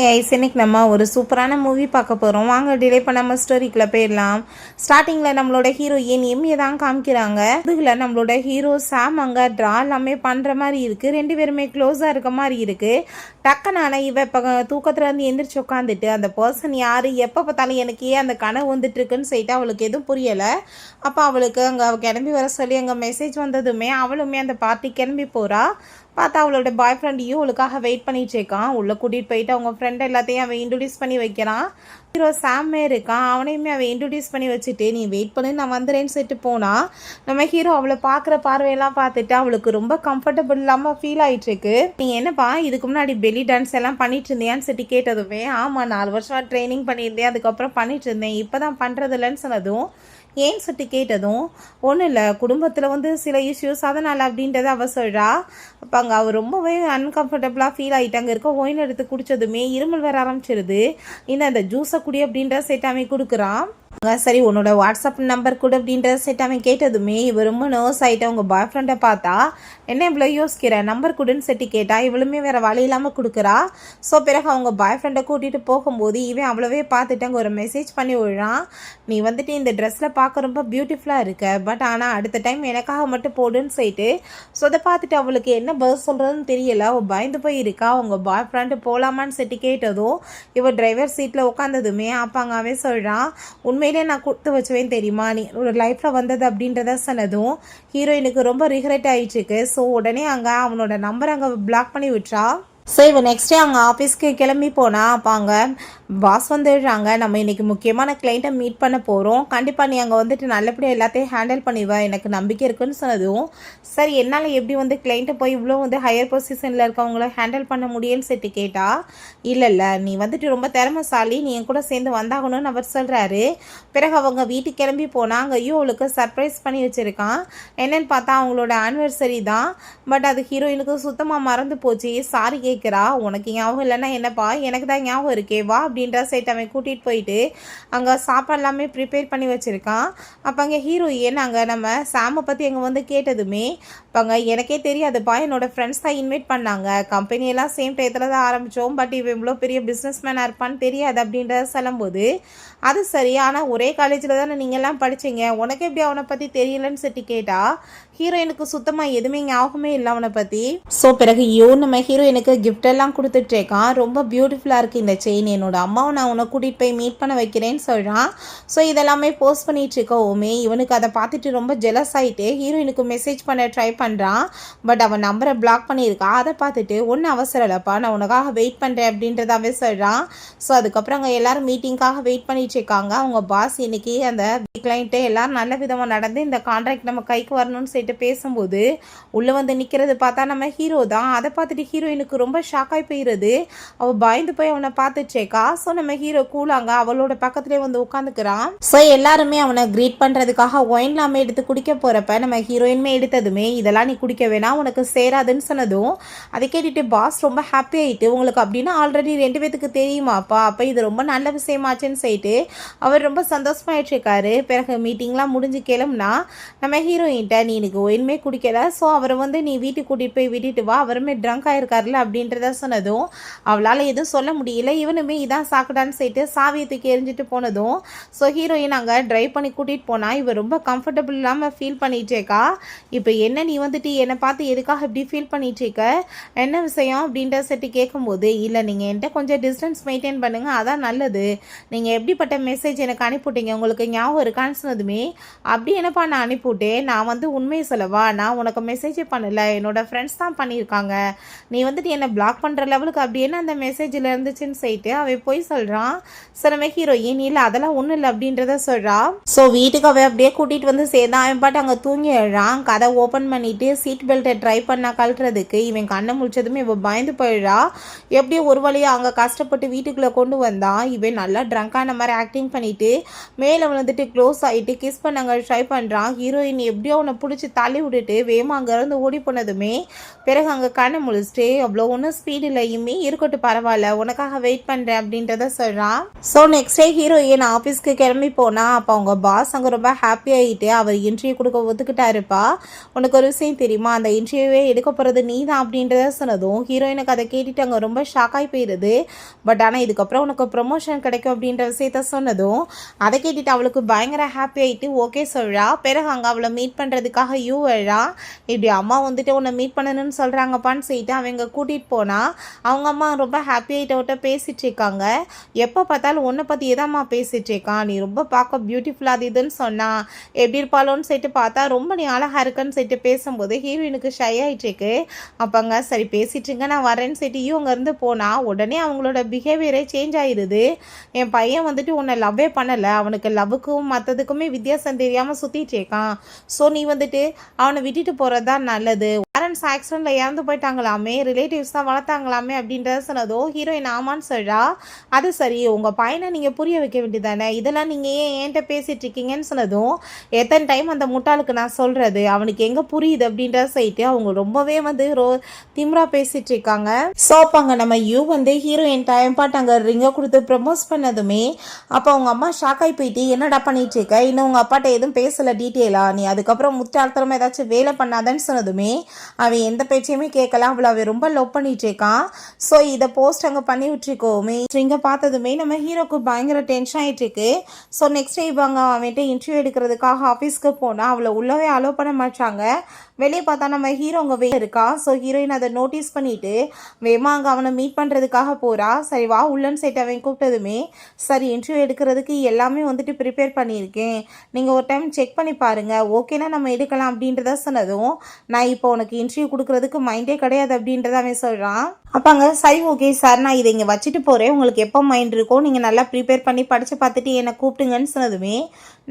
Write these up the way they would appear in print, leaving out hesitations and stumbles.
Hi ice, இன்னைக்கு நம்ம ஒரு சூப்பரான மூவி பார்க்க போகிறோம். வாங்க டிலே பண்ணாமல் ஸ்டோரிக்குள்ளே போயிடலாம். ஸ்டார்டிங்கில் நம்மளோட ஹீரோயின் எம்ஏ தான் காமிக்கிறாங்க. இதுல நம்மளோட ஹீரோ சாம் அங்கே ட்ரா எல்லாமே பண்ணுற மாதிரி இருக்குது. ரெண்டு பேருமே க்ளோஸாக இருக்க மாதிரி இருக்குது. டக்குனான இவ இப்போ தூக்கத்தில் இருந்து எந்திரிச்சு உட்காந்துட்டு அந்த பர்சன் யார், எப்போ பார்த்தாலும் எனக்கு ஏன் அந்த கனவு வந்துட்டுருக்குன்னு சொல்லிட்டு அவளுக்கு எதுவும் புரியலை. அப்போ அவளுக்கு அங்கே கிளம்பி வர சொல்லி அங்கே மெசேஜ் வந்ததுமே அவளுமே அந்த பார்ட்டி கிளம்பி போகிறா. பார்த்தா அவளோட பாய் ஃப்ரெண்டையும் அவளுக்காக வெயிட் பண்ணிட்டு இருக்கான். உள்ளே கூட்டிகிட்டு போயிட்டு அவங்க ஃப்ரெண்ட் எல்லாத்தையும் அவன் இன்ட்ரடியூஸ் பண்ணி வைக்கிறான். ஹீரோ சாமே இருக்கான். அவனையுமே அவன் இன்ட்ரடியூஸ் பண்ணி வச்சுட்டு நீ வெயிட் பண்ணி நான் வந்துடுறேன்னு சொல்லிட்டு போனால் நம்ம ஹீரோ அவளை பார்க்குற பார்வையெல்லாம் பார்த்துட்டு அவளுக்கு ரொம்ப கம்ஃபர்டபுள் இல்லாமல் ஃபீல் ஆகிட்டுருக்கு. நீங்கள் என்னப்பா இதுக்கு முன்னாடி பெல்லி டான்ஸ் எல்லாம் பண்ணிட்டு இருந்தியான்னு சொல்லிட்டு கேட்டதுமே ஆமாம் 4 வருஷமாக ட்ரைனிங் பண்ணியிருந்தேன், அதுக்கப்புறம் பண்ணிட்டு இருந்தேன், இப்போ தான் பண்ணுறது இல்லைன்னு சொன்னதும் ஏன்னு சொல்லிட்டு கேட்டதும் ஒன்றும் இல்லை, குடும்பத்தில் சில இஷ்யூஸ் அதனால் அப்படின்றத அவள் சொல்கிறா. அப்போ அங்கே அவள் ரொம்பவே அன்கம்ஃபர்டபுளாக ஃபீல் ஆகிட்டு அங்கே இருக்க ஒயின் எடுத்து குடித்ததுமே இருமல் வர ஆரம்பிச்சிருது. இந்த ஜூஸை குடி அப்படின்ற செட்டாமே கொடுக்குறான். சரி உன்னோட வாட்ஸ்அப் நம்பர் கொடு அப்படின்ற செட்டாமே கேட்டதுமே இவ ரொம்ப நர்வஸ் ஆகிட்டு அவங்க பாய் ஃப்ரெண்டை பார்த்தா என்ன இவ்வளோ யோசிக்கிற, நம்பர் கொடுன்னு செட்டி கேட்டா இவளுமே வேறு வழி இல்லாமல் கொடுக்குறா. ஸோ பிறகு அவங்க பாய் ஃப்ரெண்டை கூட்டிகிட்டு போகும்போது இவன் அவ்வளோவே பார்த்துட்டு அங்கே ஒரு மெசேஜ் பண்ணி விடுறான். நீ இந்த ட்ரெஸ்ஸில் பார்க்க ரொம்ப பியூட்டிஃபுல்லாக இருக்க, பட் ஆனால் அடுத்த டைம் எனக்காக மட்டும் போடுன்னு சொல்லிட்டு ஸோ அதை பார்த்துட்டு அவளுக்கு என்ன பதில் சொல்கிறதுன்னு தெரியல. அவள் பயந்து போய் இருக்கா. அவங்க பாய் ஃப்ரெண்டு போகலாமான்னு செட்டி கேட்டதும் இவள் டிரைவர் சீட்டில் உட்காந்ததுமே அப்பாங்கவே சொல்கிறான், உண்மையிலே நான் கொடுத்து வச்சுவேன் தெரியுமா, நீ ஒரு லைஃப்பில் வந்தது அப்படின்றத சொன்னதும் ஹீரோயினுக்கு ரொம்ப ரிக்ரெட் ஆகிட்டுருக்கு. ஸோ உடனே அங்கே அவனோட நம்பர் அங்கே பிளாக் பண்ணி விட்டுறா. ஸோ இவன் நெக்ஸ்ட் டே அவங்க ஆஃபீஸ்க்கு கிளம்பி போனால் அப்போ அங்கே பாஸ் வந்துடுறாங்க. நம்ம இன்றைக்கி முக்கியமான கிளைண்ட்டை மீட் பண்ண போகிறோம், கண்டிப்பாக நீ அங்கே நல்லபடியாக எல்லாத்தையும் ஹேண்டில் பண்ணிடுவேன், எனக்கு நம்பிக்கை இருக்குன்னு சொன்னதும் சரி என்னால் எப்படி கிளைண்ட்டை போய் இவ்வளோ ஹையர் பொசிஷனில் இருக்கவங்கள ஹேண்டில் பண்ண முடியும்னு சொல்லிட்டு கேட்டா இல்லை நீ ரொம்ப திறமைசாலி, நீ என் கூட சேர்ந்து வந்தாகணும்னு அவர் சொல்கிறாரு. பிறகு அவங்க வீட்டுக்கு கிளம்பி போனால் அங்கேயும் அவளுக்கு சர்ப்ரைஸ் பண்ணி வச்சுருக்கான். என்னென்னு பார்த்தா அவங்களோட ஆனிவர்சரி தான். பட் அது ஹீரோயினுக்கு சுத்தமாக மறந்து போச்சு. சாரி கேட்குறா. உனக்கு ஞாபகம் இல்லைன்னா என்னப்பா, எனக்கு தான் ஞாபகம் இருக்கே வா அப்படின்ற சைட் அவன் கூட்டிகிட்டு போயிட்டு அங்கே சாப்பாடு எல்லாமே ப்ரிப்பேர் பண்ணி வச்சுருக்கான். அப்போ அங்கே ஹீரோயின் அங்கே நம்ம சாமை பற்றி அங்கே கேட்டதுமே இப்போ அங்கே எனக்கே தெரியாதுப்பா, என்னோட ஃப்ரெண்ட்ஸ் தான் இன்வைட் பண்ணாங்க, கம்பெனியெல்லாம் சேம் டயத்தில் தான் ஆரம்பித்தோம், பட் இவன் இவ்வளோ பெரிய பிஸ்னஸ் மேனாக இருப்பான்னு தெரியாது அப்படின்றத சொல்லும்போது அது சரி, ஆனால் ஒரே காலேஜில் தானே நீங்கள்லாம் படித்தீங்க, உனக்கு எப்படி அவனை பற்றி தெரியலன்னு சொல்லி கேட்டால் ஹீரோயினுக்கு சுத்தமாக எதுவுமே ஞாபகமே இல்லை அவனை பற்றி. ஸோ பிறகு நம்ம ஹீரோயினுக்கு கிஃப்ட் எல்லாம் கொடுத்துட்ருக்கான். ரொம்ப பியூட்டிஃபுல்லாக இருக்குது இந்த செயின், என்னோட அம்மாவை நான் உன்னை கூட்டிகிட்டு போய் மீட் பண்ண வைக்கிறேன்னு சொல்கிறான். ஸோ இதெல்லாமே போஸ்ட் பண்ணிகிட்ருக்கோமே இவனுக்கு அதை பார்த்துட்டு ரொம்ப ஜெலஸ் ஆகிட்டு ஹீரோயினுக்கு மெசேஜ் பண்ண ட்ரை பண்ணுறான். பட் அவன் நம்பரை பிளாக் பண்ணியிருக்கா. அதை பார்த்துட்டு ஒன்றும் அவசரம் இல்லைப்பா, நான் உனக்காக வெயிட் பண்ணுறேன் அப்படின்றதாவே சொல்கிறான். ஸோ அதுக்கப்புறம் அங்கே எல்லோரும் மீட்டிங்காக வெயிட் பண்ணிகிட்ருக்காங்க. அவங்க பாஸ் இன்னைக்கு அந்த கிளைண்ட்டு எல்லோரும் நல்ல விதமாக நடந்து இந்த கான்ட்ராக்ட் நம்ம கைக்கு வரணும்னு சொல்லிட்டு பேசும்போது உள்ளே நிற்கிறது பார்த்தா நம்ம ஹீரோ தான். அதை பார்த்துட்டு ஹீரோயினுக்கு ரொம்ப ஷாக்காகி போயிடுது. அவள் பயந்து போய் அவனை பார்த்துச்சேக்கா. ஸோ நம்ம ஹீரோ கூலாங்க அவளோட பக்கத்துலேயே உட்காந்துக்கிறான். ஸோ எல்லாருமே அவனை க்ரீட் பண்ணுறதுக்காக ஒயின்லாமே எடுத்து குடிக்க போகிறப்ப நம்ம ஹீரோயின்மே எடுத்ததுமே இதெல்லாம் நீ குடிக்க வேணாம், உனக்கு சேராதுன்னு சொன்னதும் அதை கேட்டுட்டு பாஸ் ரொம்ப ஹாப்பி ஆகிட்டு உங்களுக்கு அப்படின்னா ஆல்ரெடி 2 பேத்துக்கு தெரியுமாப்பா, அப்போ இது ரொம்ப நல்ல விஷயமாச்சுன்னு சொல்லிட்டு அவர் ரொம்ப சந்தோஷமாயிட்டு இருக்காரு. பிறகு மீட்டிங்லாம் முடிஞ்சு கிளம்புனா நம்ம ஹீரோயின்ட்ட நீ எனக்கு ஒயின்மே குடிக்கல, ஸோ அவரை நீ வீட்டுக்கு கூட்டிகிட்டு போய் விட்டுட்டு வா, அவருமே ட்ரங்க் ஆகிருக்காருல அப்படின்றத சொன்னதும் அவளால் எதுவும் சொல்ல முடியல. இவனுமே இதான் சாக்கடான்னு சொல்லிட்டு சாவியத்துக்கு எரிஞ்சிட்டு போனதும் ஸோ ஹீரோயின் அங்கே ட்ரைவ் பண்ணி கூட்டிகிட்டு போனால் இவ ரொம்ப கம்ஃபர்டபுள் இல்லாமல் ஃபீல் பண்ணிகிட்டேக்கா. இப்போ என்ன நீ என்னை பார்த்து எதுக்காக இப்படி ஃபீல் பண்ணிகிட்ருக்க, என்ன விஷயம் அப்படின்ற செட்டு கேட்கும்போது இல்லை நீங்கள் என்கிட்ட கொஞ்சம் டிஸ்டன்ஸ் மெயின்டைன் பண்ணுங்கள், அதான் நல்லது, நீங்கள் எப்படிப்பட்ட மெசேஜ் எனக்கு அனுப்பிவிட்டீங்க உங்களுக்கு ஞாபகம் இருக்கான்னு சொன்னதுமே அப்படி என்னப்பா நான் அனுப்பிவிட்டேன், நான் உண்மையை சொல்லவா, நான் உனக்கு மெசேஜே பண்ணலை, என்னோட ஃப்ரெண்ட்ஸ் தான் பண்ணியிருக்காங்க, நீ என்னை பிளாக் பண்ணுற லெவலுக்கு அப்படி என்ன அந்த மெசேஜில் இருந்துச்சுன்னு சொல்லிட்டு அவன் போய் சொல்கிறான். சில ஹீரோயின் இல்லை அதெல்லாம் ஒன்றும் இல்லை அப்படின்றத சொல்கிறான். ஸோ வீட்டுக்கு அவன் அப்படியே கூட்டிகிட்டு சேர்ந்தான். அவன் பாட்டு அங்கே தூங்கி எழுறான். கதை ஓப்பன் பண்ணிவிட்டு சீட் பெல்ட்டை ட்ரை பண்ண கழட்டுறதுக்கு இவன் கண்ணை முடிச்சதுமே இவன் பயந்து போயிடுறா. எப்படியோ ஒரு வழியாக அங்கே கஷ்டப்பட்டு வீட்டுக்குள்ளே கொண்டு வந்தான். இவன் நல்லா ட்ரங்கான மாதிரி ஆக்டிங் பண்ணிவிட்டு மேலே க்ளோஸ் ஆகிட்டு கிஸ் பண்ண ட்ரை பண்ணுறான். ஹீரோயின் எப்படியோ அவனை பிடிச்சி தள்ளி விட்டுட்டு வேமா அங்கேருந்து ஓடி போனதுமே பிறகு அங்கே கண்ணை முழிச்சிட்டு அவ்வளோ ஒன்றும் ஸ்பீடு இல்லையுமே இருக்கட்டும் பரவாயில்ல உனக்காக வெயிட் பண்ணுறேன் அப்படின்றத சொல்கிறான். ஸோ நெக்ஸ்ட் டே ஹீரோயின் ஆஃபீஸ்க்கு கிளம்பி போனால் அப்போ அவங்க பாஸ் அங்கே ரொம்ப ஹாப்பி ஆகிட்டு அவர் இன்டர்வியூ கொடுக்க ஒத்துக்கிட்டாருப்பா. உனக்கு ஒரு விஷயம் தெரியுமா, அந்த இன்டர்வியூவே எடுக்க போகிறது நீ தான் அப்படின்றத சொன்னதும் ஹீரோயினுக்கு அதை கேட்டுட்டு அங்கே ரொம்ப ஷாக் ஆகி போயிடுது. பட் ஆனால் இதுக்கப்புறம் உனக்கு ப்ரொமோஷன் கிடைக்கும் அப்படின்ற விஷயத்த சொன்னதும் அதை கேட்டுட்டு அவளுக்கு பயங்கர ஹாப்பி ஆகிட்டு ஓகே சொல்கிறா. பிறகு அங்கே அவளை மீட் பண்ணுறதுக்காக வரா. இப்படி அம்மா வந்துட்டு உன்னை மீட் பண்ணணும்னு சொல்கிறாங்கப்பான்னு சொல்லிட்டு அவங்க கூட்டிகிட்டு போனால் அவங்க அம்மா ரொம்ப ஹாப்பி ஆகிட்ட பேசிகிட்டு இருக்காங்க. எப்போ பார்த்தாலும் உன்னை பற்றி எதாம்மா பேசிகிட்டு இருக்கான், நீ ரொம்ப பார்க்க பியூட்டிஃபுல்லாக அது இதுன்னு சொன்னான், எப்படி இருப்பாளோன்னு சொல்லிட்டு பார்த்தா ரொம்ப நீ அழகாக இருக்குன்னு சொல்லிட்டு பேசும்போது ஹீரோயினுக்கு ஷை ஆகிட்டுருக்கு. அப்போங்க சரி பேசிட்டுருங்க நான் வரேன்னு சொல்லிட்டு இவங்கேருந்து போனால் உடனே அவங்களோட பிஹேவியரே சேஞ்ச் ஆகிடுது. என் பையன் வந்துட்டு உன்னை லவ்வே பண்ணலை, அவனுக்கு லவ்வுக்கும் மற்றதுக்குமே வித்தியாசம் தெரியாமல் சுற்றிட்டு இருக்கான். ஸோ நீ வந்துட்டு அவனை விட்டுட்டு போகிறது தான் நல்லது. பேரண்ட்ஸ் ஆக்சிடென்ட்டில் இறந்து போயிட்டாங்களாமே, ரிலேட்டிவ்ஸ் தான் வளர்த்தாங்களாமே அப்படின்றத சொன்னதோ ஹீரோயின் ஆமான்னு சொல்கிறா. அது சரி உங்கள் பையனை நீங்கள் புரிய வைக்க வேண்டியதானே, இதெல்லாம் நீங்கள் ஏன் என்கிட்ட பேசிகிட்டு இருக்கீங்கன்னு சொன்னதும் எத்தனை டைம் அந்த முட்டாளுக்கு நான் சொல்கிறது, அவனுக்கு எங்கே புரியுது அப்படின்றத சொல்லிட்டு அவங்க ரொம்பவே வந்து திம்ரா பேசிகிட்டு இருக்காங்க. ஸோ அப்போ அங்கே நம்ம வந்து ஹீரோயின் டைம் பாட்டு அங்கே ரிங்கை கொடுத்து ப்ரமோஸ் பண்ணதுமே அப்போ அவங்க அம்மா ஷாக் ஆகி போயிட்டு என்னடா பண்ணிட்டு இருக்க, இன்னும் உங்கள் அப்பாட்ட எதுவும் பேசலை டீட்டெயிலா, நீ அதுக்கப்புறம் முட்டாள்தரமாக ஏதாச்சும் வேலை பண்ணாதன்னு சொன்னதுமே அவன் எந்த பேச்சையுமே கேட்கல. அவன் ரொம்ப லவ் பண்ணிட்டு இருக்கான். ஸோ இதை போஸ்ட் அங்கே பண்ணி விட்டுருக்கோமே இங்கே பார்த்ததுமே நம்ம ஹீரோக்கு பயங்கர டென்ஷன் ஆகிட்டு இருக்கு. ஸோ நெக்ஸ்ட் டே இவங்க அவன்கிட்ட இன்டர்வியூ எடுக்கிறதுக்காக ஆஃபீஸ்க்கு போனால் அவளை உள்ளவே அலோவ் பண்ண மாட்டாங்க. வெளியே பார்த்தா நம்ம ஹீரோ அங்கே இருக்கா. ஸோ ஹீரோயின் அதை நோட்டீஸ் பண்ணிட்டு வேமா அங்கே அவனை மீட் பண்ணுறதுக்காக போகிறா. சரி வா உள்ளன்னு சைட்டு அவன் கூப்பிட்டதுமே சரி இன்டர்வியூ எடுக்கிறதுக்கு எல்லாமே வந்துட்டு ப்ரிப்பேர் பண்ணியிருக்கேன், நீங்கள் ஒரு டைம் செக் பண்ணி பாருங்கள், ஓகேனா நம்ம எடுக்கலாம் அப்படின்றத சொன்னதும் நான் இப்போ உனக்கு இன்டர்வியூ கொடுக்குறதுக்கு மைண்டே கிடையாது அப்படின்றத அவன் சொல்கிறான். அப்பாங்க சரி ஓகே சார் நான் இதை இங்கே வச்சுட்டு போகிறேன், உங்களுக்கு எப்போ மைண்ட் இருக்கோ நீங்கள் நல்லா ப்ரிப்பேர் பண்ணி படித்து பார்த்துட்டு என்னை கூப்பிட்டுங்கன்னு சொன்னதுமே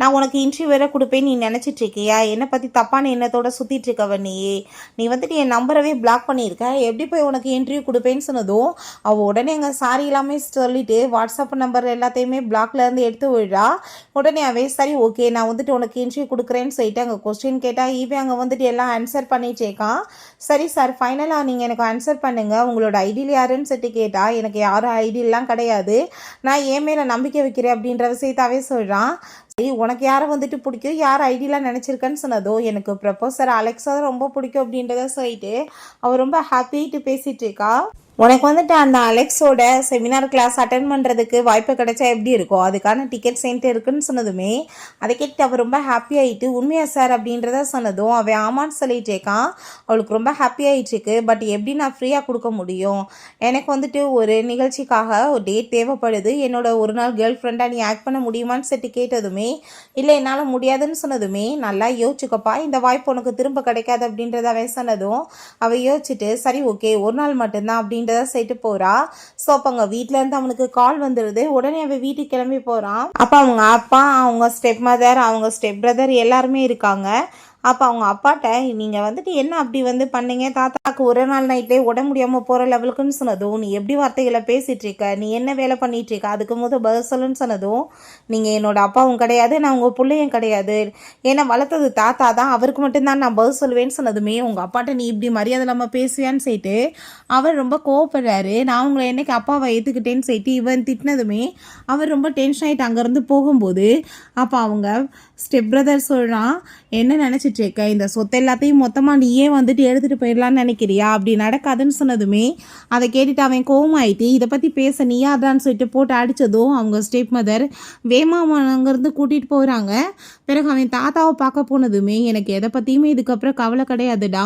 நான் உனக்கு இன்டர்வியூ வேறு கொடுப்பேன் நீ நினச்சிட்டு இருக்கியா, என்னை பற்றி தப்பான எண்ணத்தோட சுற்றிட்டு இருக்கவ நீ வந்துட்டு என் நம்பரவே பிளாக் பண்ணியிருக்க, எப்படி போய் உனக்கு இன்டர்வியூ கொடுப்பேன்னு சொன்னதும் அவள் உடனே எங்கள் சாரி எல்லாமே சொல்லிவிட்டு வாட்ஸ்அப் நம்பர் எல்லாத்தையுமே பிளாக்லேருந்து எடுத்து விடுறா. உடனே அவன் சரி ஓகே நான் வந்துட்டு உனக்கு இன்டர்வியூ கொடுக்குறேன்னு சொல்லிட்டு அங்கே கொஸ்டின் கேட்டால் இவன் அங்கே வந்துட்டு எல்லாம் ஆன்சர் பண்ணிட்டு இருக்கான். சரி சார் ஃபைனலாக நீங்கள் எனக்கு ஆன்சர் பண்ணுங்கள், உங்களோட ஐடியில் யாருன்னு சொல்லிட்டு கேட்டால் எனக்கு யாரும் ஐடியெல்லாம் கிடையாது, நான் என் மேலே நம்பிக்கை வைக்கிறேன் அப்படின்ற விஷயத்தாவே சொல்கிறான். சரி உனக்கு யாரை வந்துட்டு பிடிக்கும், யார் ஐடியெலாம் நினச்சிருக்கேன்னு சொன்னதோ எனக்கு ப்ரொபோசர் அலெக்ஸா ரொம்ப பிடிக்கும் அப்படின்றத சொல்லிட்டு அவள் ரொம்ப ஹாப்பிட்டு பேசிகிட்டு இருக்கா. உனக்கு வந்துட்டு அந்த அலெக்ஸோட செமினார் கிளாஸ் அட்டன் பண்ணுறதுக்கு வாய்ப்பு கிடைச்சா எப்படி இருக்கும், அதுக்கான டிக்கெட் சென்டர் இருக்குன்னு சொன்னதுமே அதை கேட்டு அவள் ரொம்ப ஹாப்பி ஆகிட்டு உண்மையா சார் அப்படின்றத சொன்னதும் அவன் ஆமான்னு சொல்லிட்டு இருக்கான். அவளுக்கு ரொம்ப ஹாப்பி ஆகிட்டுருக்கு. பட் எப்படி நான் ஃப்ரீயாக கொடுக்க முடியும், எனக்கு வந்துட்டு ஒரு நிகழ்ச்சிக்காக ஒரு டேட் தேவைப்படுது, என்னோட ஒரு நாள் கேர்ள் ஃப்ரெண்டாக நீ ஆக்ட் பண்ண முடியுமான்னு சொல்லிட்டு கேட்டதுமே இல்லை என்னால் முடியாதுன்னு சொன்னதுமே நல்லா யோசிச்சுக்கப்பா இந்த வாய்ப்பு உனக்கு திரும்ப கிடைக்காது அப்படின்றத அவன் சொன்னதும் அவள் யோசிச்சுட்டு சரி ஓகே ஒரு நாள் மட்டும்தான் அப்படின்ற சைட்டு போறா. ஸோ அப்போ அவங்க வீட்டிலேருந்து அவனுக்கு கால் வந்துடுது. உடனே அவன் வீட்டுக்கு கிளம்பி போகிறான். அப்போ அவங்க அப்பா அவங்க ஸ்டெப் மதர் அவங்க ஸ்டெப் பிரதர் எல்லாருமே இருக்காங்க. அப்போ அவங்க அப்பாட்ட நீங்கள் வந்துட்டு என்ன அப்படி வந்து பண்ணீங்க, தாத்தாக்கு ஒரு நாள் நைட்லேயே உட முடியாமல் போகிற லெவலுக்குன்னு சொன்னதும் நீ எப்படி வார்த்தைகளை பேசிகிட்டு இருக்க, நீ என்ன வேலை பண்ணிகிட்டு இருக்க, அதுக்கு முதல் பதில் சொல்லுன்னு சொன்னதும் நீங்கள் என்னோட அப்பாவும் கிடையாது நான் உங்கள் பிள்ளையும் கிடையாது, ஏன்னா வளர்த்தது தாத்தா தான், அவருக்கு மட்டும்தான் நான் பதில் சொல்லுவேன்னு சொன்னதுமே உங்கள் அப்பாட்ட நீ இப்படி மரியாதை இல்லாமல் பேசுவியான்னு சொல்லிட்டு அவர் ரொம்ப கோவப்படுறாரு. நான் உங்களை என்னைக்கு அப்பாவை ஏற்றுக்கிட்டேன்னு சொல்லிட்டு இவன் திட்டினதுமே அவர் ரொம்ப டென்ஷன் ஆகிட்டு அங்கேருந்து போகும்போது அப்போ அவங்க ஸ்டெப் பிரதர் சொல்கிறான் என்ன நினச்சிட்டு இருக்க, இந்த சொத்து எல்லாத்தையும் மொத்தமாக நீயே வந்துட்டு எடுத்துகிட்டு போயிடலான்னு நினைக்கிறியா, அப்படி நடக்காதுன்னு சொன்னதுமே அதை கேட்டுட்டு அவன் கோவமாயிட்டு இதை பற்றி பேச நீயாதான்னு சொல்லிட்டு போட்டு அடித்ததும் அவங்க ஸ்டெப் மதர் வேமா அங்கேருந்து கூட்டிகிட்டு போகிறாங்க. பிறகு அவன் தாத்தாவை பார்க்க போனதுமே எனக்கு எதை பற்றியுமே இதுக்கப்புறம் கவலை கிடையாதுடா,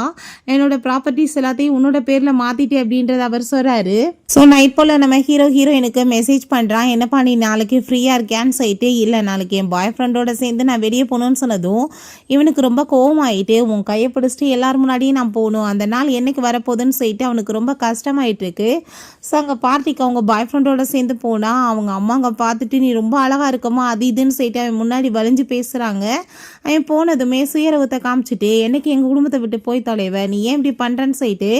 என்னோட ப்ராப்பர்ட்டிஸ் எல்லாத்தையும் உன்னோட பேரில் மாற்றிட்டே அப்படின்றத அவர் சொல்கிறாரு. ஸோ நைட் போல் நம்ம ஹீரோயினுக்கு மெசேஜ் பண்ணுறான் என்னப்பா நீ நாளைக்கு ஃப்ரீயாக இருக்கியான்னு சொல்லிட்டு இல்லை நாளைக்கு என் பாய் ஃப்ரெண்டோட சேர்ந்து நான் வெளியே போகணுன்னு சொன்னதும் இவனுக்கு ரொம்ப கோவமாயிட்டு உன் கையை பிடிச்சிட்டு எல்லாரும் முன்னாடியும் நான் போகணும், அந்த நாள் என்னைக்கு வரப்போகுதுன்னு சொல்லிட்டு அவனுக்கு ரொம்ப கஷ்டமாயிட்டு இருக்கு. ஸோ அங்கே பார்ட்டிக்கு அவங்க பாய் ஃப்ரெண்டோட சேர்ந்து போனால் அவங்க அம்மா அங்கே பார்த்துட்டு நீ ரொம்ப அழகாக இருக்கமா அது இதுன்னு சொல்லிட்டு அவன் முன்னாடி வளைஞ்சு பேசுகிறாங்க. அவன் போனதுமே சுயரவத்தை காமிச்சிட்டு என்னைக்கு எங்கள் குடும்பத்தை விட்டு போய் தொலைவ நீ ஏன் இப்படி பண்ணுறேன்னு சொல்லிட்டு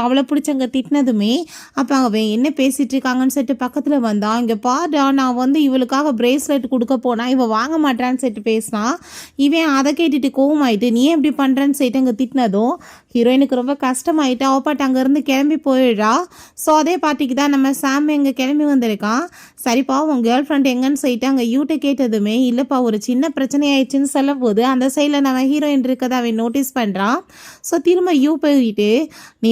அவளை பிடிச்சங்க திட்டினதுமே அப்போ அவன் என்ன பேசிகிட்டு இருக்காங்கன்னு சொல்லிட்டு பக்கத்தில் வந்தான். இங்கே பாடா நான் வந்து இவளுக்காக பிரேஸ்லெட் கொடுக்க போனால் இவன் வாங்க மாட்டான்னு சொல்லிட்டு பேசினான். இவன் அதை கேட்டுட்டு சொல்லிட்டு கோவமாயிட்டு நீ ஏன் இப்படி பண்ணுறேன்னு சொல்லிட்டு அங்கே திட்டினதும் ஹீரோயினுக்கு ரொம்ப கஷ்டமாயிட்டு அவ பாட்டு அங்கேருந்து கிளம்பி போயிடுறா. ஸோ அதே பார்ட்டிக்கு தான் நம்ம சாம் எங்கே கிளம்பி வந்திருக்கான். சரிப்பா உன் கேர்ள் ஃப்ரெண்ட் எங்கன்னு சொல்லிட்டு அங்கே யூட்டை கேட்டதுமே இல்லைப்பா ஒரு சின்ன பிரச்சனை ஆயிடுச்சுன்னு சொல்லும் போது அந்த சைடில் நம்ம ஹீரோயின் இருக்கதை அவன் நோட்டீஸ் பண்ணுறான். ஸோ திரும்ப யூ போயிட்டு நீ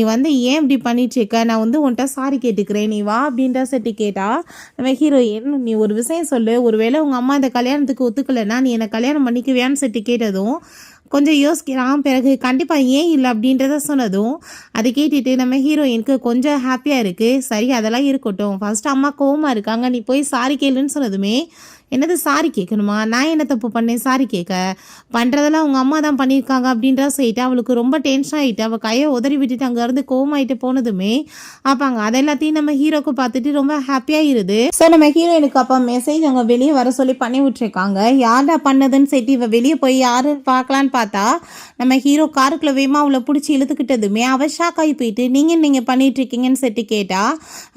ஏன் இப்படி பண்ணிட்டு இருக்க, நான் உன்கிட்ட சாரி கேட்டுக்கிறேன் நீ வா அப்படின்ற சட்டி கேட்டா நம்ம ஹீரோயின் நீ ஒரு விஷயம் சொல்லு, ஒருவேளை உங்கள் அம்மா இந்த கல்யாணத்துக்கு ஒத்துக்கலைன்னா நீ என்னை கல்யாணம் பண்ணிக்குவியான்னு சட்டி கேட்டதும் கொஞ்சம் யோசிக்கிறான். பிறகு கண்டிப்பாக ஏன் இல்லை அப்படின்றத சொன்னதும் அதை கேட்டுட்டு நம்ம ஹீரோயினுக்கு கொஞ்சம் ஹாப்பியாக இருக்குது. சரி அதெல்லாம் இருக்கட்டும், ஃபஸ்ட்டு அம்மா கோவமாக இருக்காங்க, நீ போய் சாரி கேளுன்னு சொன்னதுமே என்னது சாரி கேட்கணுமா, நான் என்ன தப்பு பண்ணேன் சாரி கேட்க, பண்ணுறதெல்லாம் அவங்க அம்மா தான் பண்ணியிருக்காங்க அப்படின்றத சொல்லிட்டு அவளுக்கு ரொம்ப டென்ஷன் ஆகிட்டு அவள் கையை உதறி விட்டுட்டு அங்கேருந்து கோவமாயிட்டு போனதுமே அப்பாங்க அது எல்லாத்தையும் நம்ம ஹீரோக்கு பார்த்துட்டு ரொம்ப ஹாப்பியாக இருது. ஸோ நம்ம ஹீரோயினுக்கு அப்போ மெசேஜ் அவங்க வெளியே வர சொல்லி பண்ணி விட்டுருக்காங்க. யார்டா பண்ணதுன்னு சொல்லிட்டு இவள் வெளியே போய் யாருன்னு பார்க்கலான்னு பார்த்தா நம்ம ஹீரோ காருக்குள்ள வேகமாக அவளை பிடிச்சி இழுத்துக்கிட்டதுமே அவள் ஷாக் ஆகி போயிட்டு நீங்கள் பண்ணிட்டு இருக்கீங்கன்னு சொல்லிட்டு கேட்டா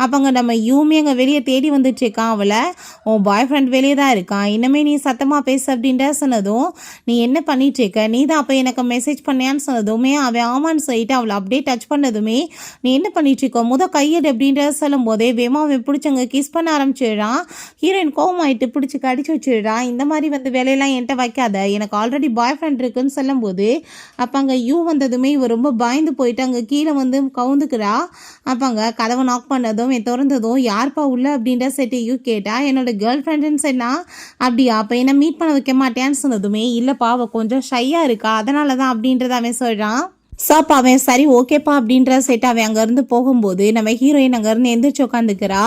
அப்போங்க நம்ம யூமே அங்கே வெளியே தேடி வந்துட்டு இருக்கான். அவளை உன் பாய் ஃப்ரெண்ட் வெளியே தான் இருக்கான், இன்னமே நீ சத்தமாக பேசு அப்படின்ற சொன்னதும் நீ என்ன பண்ணிட்டு இருக்க, நீ தான் அப்போ எனக்கு மெசேஜ் பண்ணியான்னு சொன்னதுமே அவன் ஆமான்னு சொல்லிட்டு அவளை அப்படியே டச் பண்ணதுமே நீ என்ன பண்ணிட்டு இருக்க கையெடு அப்படின்ற சொல்லும் போதே வேமா அவன் பிடிச்சவங்க கிஸ் பண்ண ஆரம்பிச்சிடுறான். ஹீரோயின் கோவமாயிட்டு பிடிச்சி கடிச்சு வச்சிடுறான். இந்த மாதிரி வேலையெல்லாம் என்கிட்ட வைக்காத, எனக்கு ஆல்ரெடி பாய் ஃப்ரெண்ட் இருக்குன்னு சொல்லும் போது அப்போ அங்கே யூ வந்ததுமே இவ ரொம்ப பயந்து போயிட்டு அங்கே கீழே கவுந்துக்கிறா. அப்போ அங்கே கதவை நாக் பண்ணதும் திறந்ததும் யார்ப்பா உள்ள அப்படின்ற செட்டு யூ கேட்டா என்னோட கேர்ள் ஃப்ரெண்டுன்னு சொன்னா அப்படியா அப்போ என்ன மீட் பண்ண வைக்க மாட்டேன்னு சொன்னதுமே இல்லைப்பா அவள் கொஞ்சம் ஷையாக இருக்கா அதனால தான் அப்படின்றத அவன் சொல்கிறான். சாப்பா அவன் சரி ஓகேப்பா அப்படின்ற செட் அவன் அங்கேருந்து போகும்போது நம்ம ஹீரோயின் அங்கேருந்து எந்திரிச்சு உட்காந்துக்கிறா.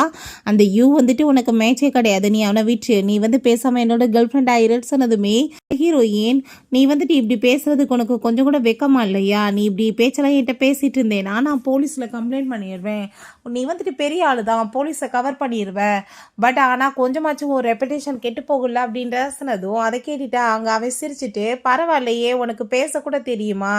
அந்த யூ உனக்கு மேட்சே கிடையாது, நீ அவனை விட்டு நீ பேசாமல் என்னோட கேர்ள் ஃப்ரெண்ட் ஆயிருன்னு சொன்னதுமே ஹீரோயின் நீ இப்படி பேசுறதுக்கு உனக்கு கொஞ்சம் கூட வெக்கமா இல்லையா, நீ இப்படி பேச்செல்லாம் என்கிட்ட பேசிட்டு இருந்தேனா நான் போலீஸில் கம்ப்ளைண்ட் பண்ணிடுவேன், நீ பெரிய ஆளு தான் போலீஸை கவர் பண்ணிடுவேன், பட் ஆனால் கொஞ்சமாச்சும் ஒரு ரெப்புடேஷன் கெட்டு போகல அப்படின்ற சொன்னதும் அதை கேட்டுட்டா அங்கே அவன் சிரிச்சுட்டு பரவாயில்லையே உனக்கு பேசக்கூட தெரியுமா,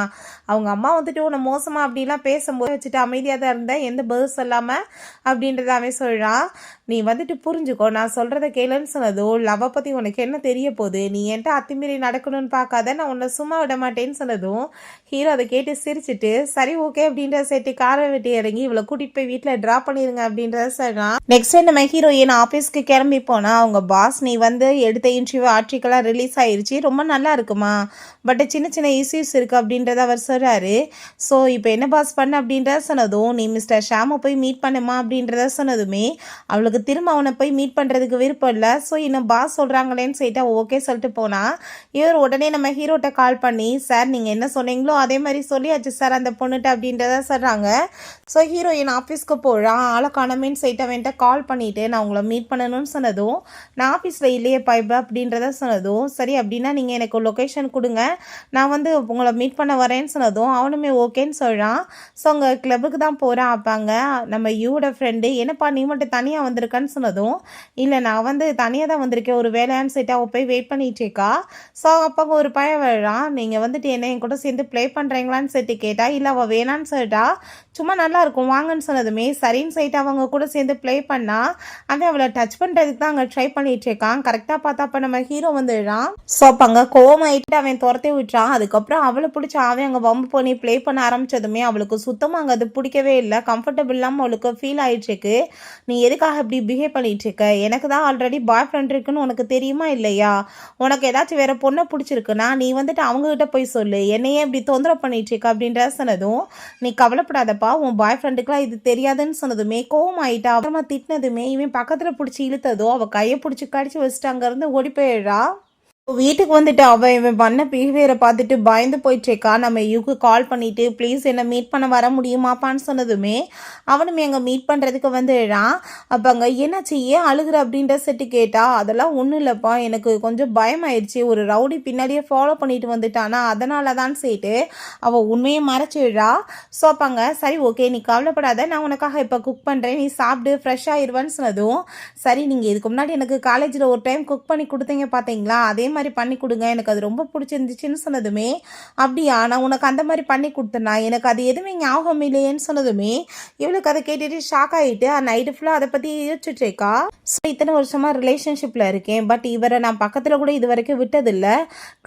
அவங்க அம்மா உன்னை மோசமா அப்படிலாம் பேசும்போது வச்சுட்டு அமைதியாக தான் இருந்தேன் எந்த பதில் சொல்லாமல் அப்படின்றத அவன் சொல்கிறான். நீ புரிஞ்சுக்கோ நான் சொல்கிறத கேளுன்னு சொன்னதோ லவ்வை பற்றி உனக்கு என்ன தெரிய போகுது, நீ என்கிட்ட அத்துமீறி நடக்கணும்னு பார்க்காத, நான் உன்னை சும்மா விட மாட்டேன்னு சொன்னதும் ஹீரோ அதை கேட்டு சிரிச்சுட்டு சரி ஓகே அப்படின்ற சேர்த்து காரை வெட்டி இறங்கி இவளை கூட்டிகிட்டு போய் வீட்டில் ட்ராப் பண்ணிடுங்க அப்படின்றத சொல்கிறான். நெக்ஸ்ட் நம்ம ஹீரோயின் ஆஃபீஸ்க்கு கிளம்பி போனால் அவங்க பாஸ் நீ எடுத்த இன்டர்வியூ ஆர்டிக்கலாக ரிலீஸ் ஆயிடுச்சு ரொம்ப நல்லா இருக்குமா, பட் சின்ன சின்ன இஷ்யூஸ் இருக்குது அப்படின்றத அவர் சொல்கிறாரு. ஸோ இப்போ என்ன பாஸ் பண்ண அப்படின்றத சொன்னதும் நீ மிஸ்டர் ஷாமை போய் மீட் பண்ணுமா அப்படின்றத சொன்னதுமே அவளுக்கு திரும்ப அவனை போய் மீட் பண்ணுறதுக்கு விருப்பம் இல்லை. ஸோ இன்னும் பாஸ் சொல்கிறாங்களேன்னு சொல்லிட்டு ஓகே சொல்லிட்டு போனால் இவர் உடனே நம்ம ஹீரோட்ட கால் பண்ணி சார் நீங்கள் என்ன சொன்னீங்களோ அதே மாதிரி சொல்லியாச்சு சார் அந்த பொண்ணுட்ட அப்படின்றத சொல்கிறாங்க. ஸோ ஹீரோயின் ஆஃபீஸ்க்கு போகிறான், ஆளை காணமேன்னு சொல்லிட்டு அவன்கிட்ட கால் பண்ணிவிட்டு நான் உங்களை மீட் பண்ணணும்னு சொன்னதும் நான் ஆஃபீஸில் இல்லையே பைபா அப்படின்றத சொன்னதும் சரி அப்படின்னா நீங்கள் எனக்கு லொக்கேஷன் கொடுங்க நான் உங்களை மீட் பண்ண வரேன்னு சொன்னதும் அவனுமே ஓகேன்னு சொல்கிறான். ஸோ அங்கே கிளப்புக்கு தான் போகிறான். அப்பாங்க நம்ம யூட ஃப்ரெண்டு என்னப்பா நீ மட்டும் தனியாக வந்திருக்கான்னு சொன்னதும் இல்லை நான் தனியாக தான் வந்திருக்கேன் ஒரு வேலையான்னு சொல்லிட்டு அவள் போய் வெயிட் பண்ணிட்டு இருக்கா. ஸோ அப்பாங்க ஒரு பையன் வர்றான், நீங்கள் என்ன என் கூட சேர்ந்து ப்ளே பண்ணுறீங்களான்னு சொல்லிட்டு கேட்டா இல்லை அவள் வேணான்னு சொல்லிட்டா, சும்மா நல்லா இருக்கும் வாங்கன்னு சொன்னதுமே சரின்னு சொல்லிட்டு அவங்க கூட சேர்ந்து ப்ளே பண்ணா. அவன் அவளை டச் பண்ணுறதுக்கு தான் அங்கே ட்ரை பண்ணிட்டு இருக்கான். கரெக்டாக பார்த்தா அப்போ நம்ம ஹீரோ வந்துடுறான். ஸோ அப்போ அங்கே கோவமாயிட்டு அவன் துரத்தி விட்டுறான். அதுக்கப்புறம் அவளை பிடிச்ச அவன் அங்கே வம்பு பண்ணி ப்ளே பண்ண ஆரம்பிச்சதுமே அவளுக்கு சுத்தமாக அங்கே அது பிடிக்கவே இல்லை, கம்ஃபர்டபுள் இல்லாமல் அவளுக்கு ஃபீல் ஆகிட்டுருக்கு. நீ எதுக்காக இப்படி பிஹேவ் பண்ணிட்டு இருக்க, எனக்கு தான் ஆல்ரெடி பாய் ஃப்ரெண்ட் இருக்குன்னு உனக்கு தெரியுமா இல்லையா, உனக்கு ஏதாச்சும் வேற பொண்ணை பிடிச்சிருக்குன்னா நீ அவங்ககிட்ட போய் சொல்லு, என்னையே இப்படி தொந்தரவு பண்ணிட்டு இருக்க அப்படின்ற சொன்னதும் நீ கவலைப்படாதப்பா உன் பாய் ஃப்ரெண்டுக்குலாம் இது தெரியாதுன்னு சொன்னதுமே கோவம் ஆயிட்டா. அப்புறமா திட்டினதுமே இவன் பக்கத்தில் பிடிச்சி இழுத்ததோ அவள் கையை பிடிச்சி கடிச்சு வச்சுட்டு அங்கேருந்து ஓடி போயிடுறா. வீட்டுக்கு அவன் இவன் பண்ண பிஹேவியரை பார்த்துட்டு பயந்து போயிட்டுருக்கா. நம்ம யூக்கு கால் பண்ணிவிட்டு ப்ளீஸ் என்னை மீட் பண்ண வர முடியுமாப்பான்னு சொன்னதுமே அவனுமே அங்கே மீட் பண்ணுறதுக்கு வந்துடுறான். அப்போ அங்கே என்னாச்சு ஏன் அழுகிற அப்படின்ற செட்டு கேட்டா அதெல்லாம் ஒன்றும் இல்லைப்பா எனக்கு கொஞ்சம் பயமாயிடுச்சு, ஒரு ரவுடி பின்னாடியே ஃபாலோ பண்ணிட்டு வந்துட்டானா அதனால தான் சொல்லிட்டு அவள் உண்மையை மறைச்சிடுறா. ஸோ அப்பாங்க சரி ஓகே நீ கவலைப்படாத நான் உனக்காக இப்போ குக் பண்ணுறேன் நீ சாப்பிட்டு ஃப்ரெஷ் ஆயிடுவான்னு சொன்னதும் சரி நீங்கள் இதுக்கு முன்னாடி எனக்கு காலேஜில் ஒரு டைம் குக் பண்ணி கொடுத்தீங்க பார்த்தீங்களா அதே மாதிரி பண்ணி கொடுங்க, எனக்கு அது ரொம்ப பிடிச்சிருந்துச்சுன்னு சொன்னதுமே, அப்படியா நான் உனக்கு அந்த மாதிரி பண்ணி கொடுத்தேனா, எனக்கு அது எதுவுமே ஞாபகம் இல்லையேன்னு சொன்னதுமே இவளுக்கு அதை கேட்டுட்டு ஷாக் ஆகிட்டு நைட்டு ஃபுல்லாக அதை பற்றி யோசிச்சுட்டு இருக்கா. ஸோ இத்தனை வருஷமாக ரிலேஷன்ஷிப்பில் இருக்கேன், பட் இவரை நான் பக்கத்தில் கூட இது வரைக்கும் விட்டதில்லை.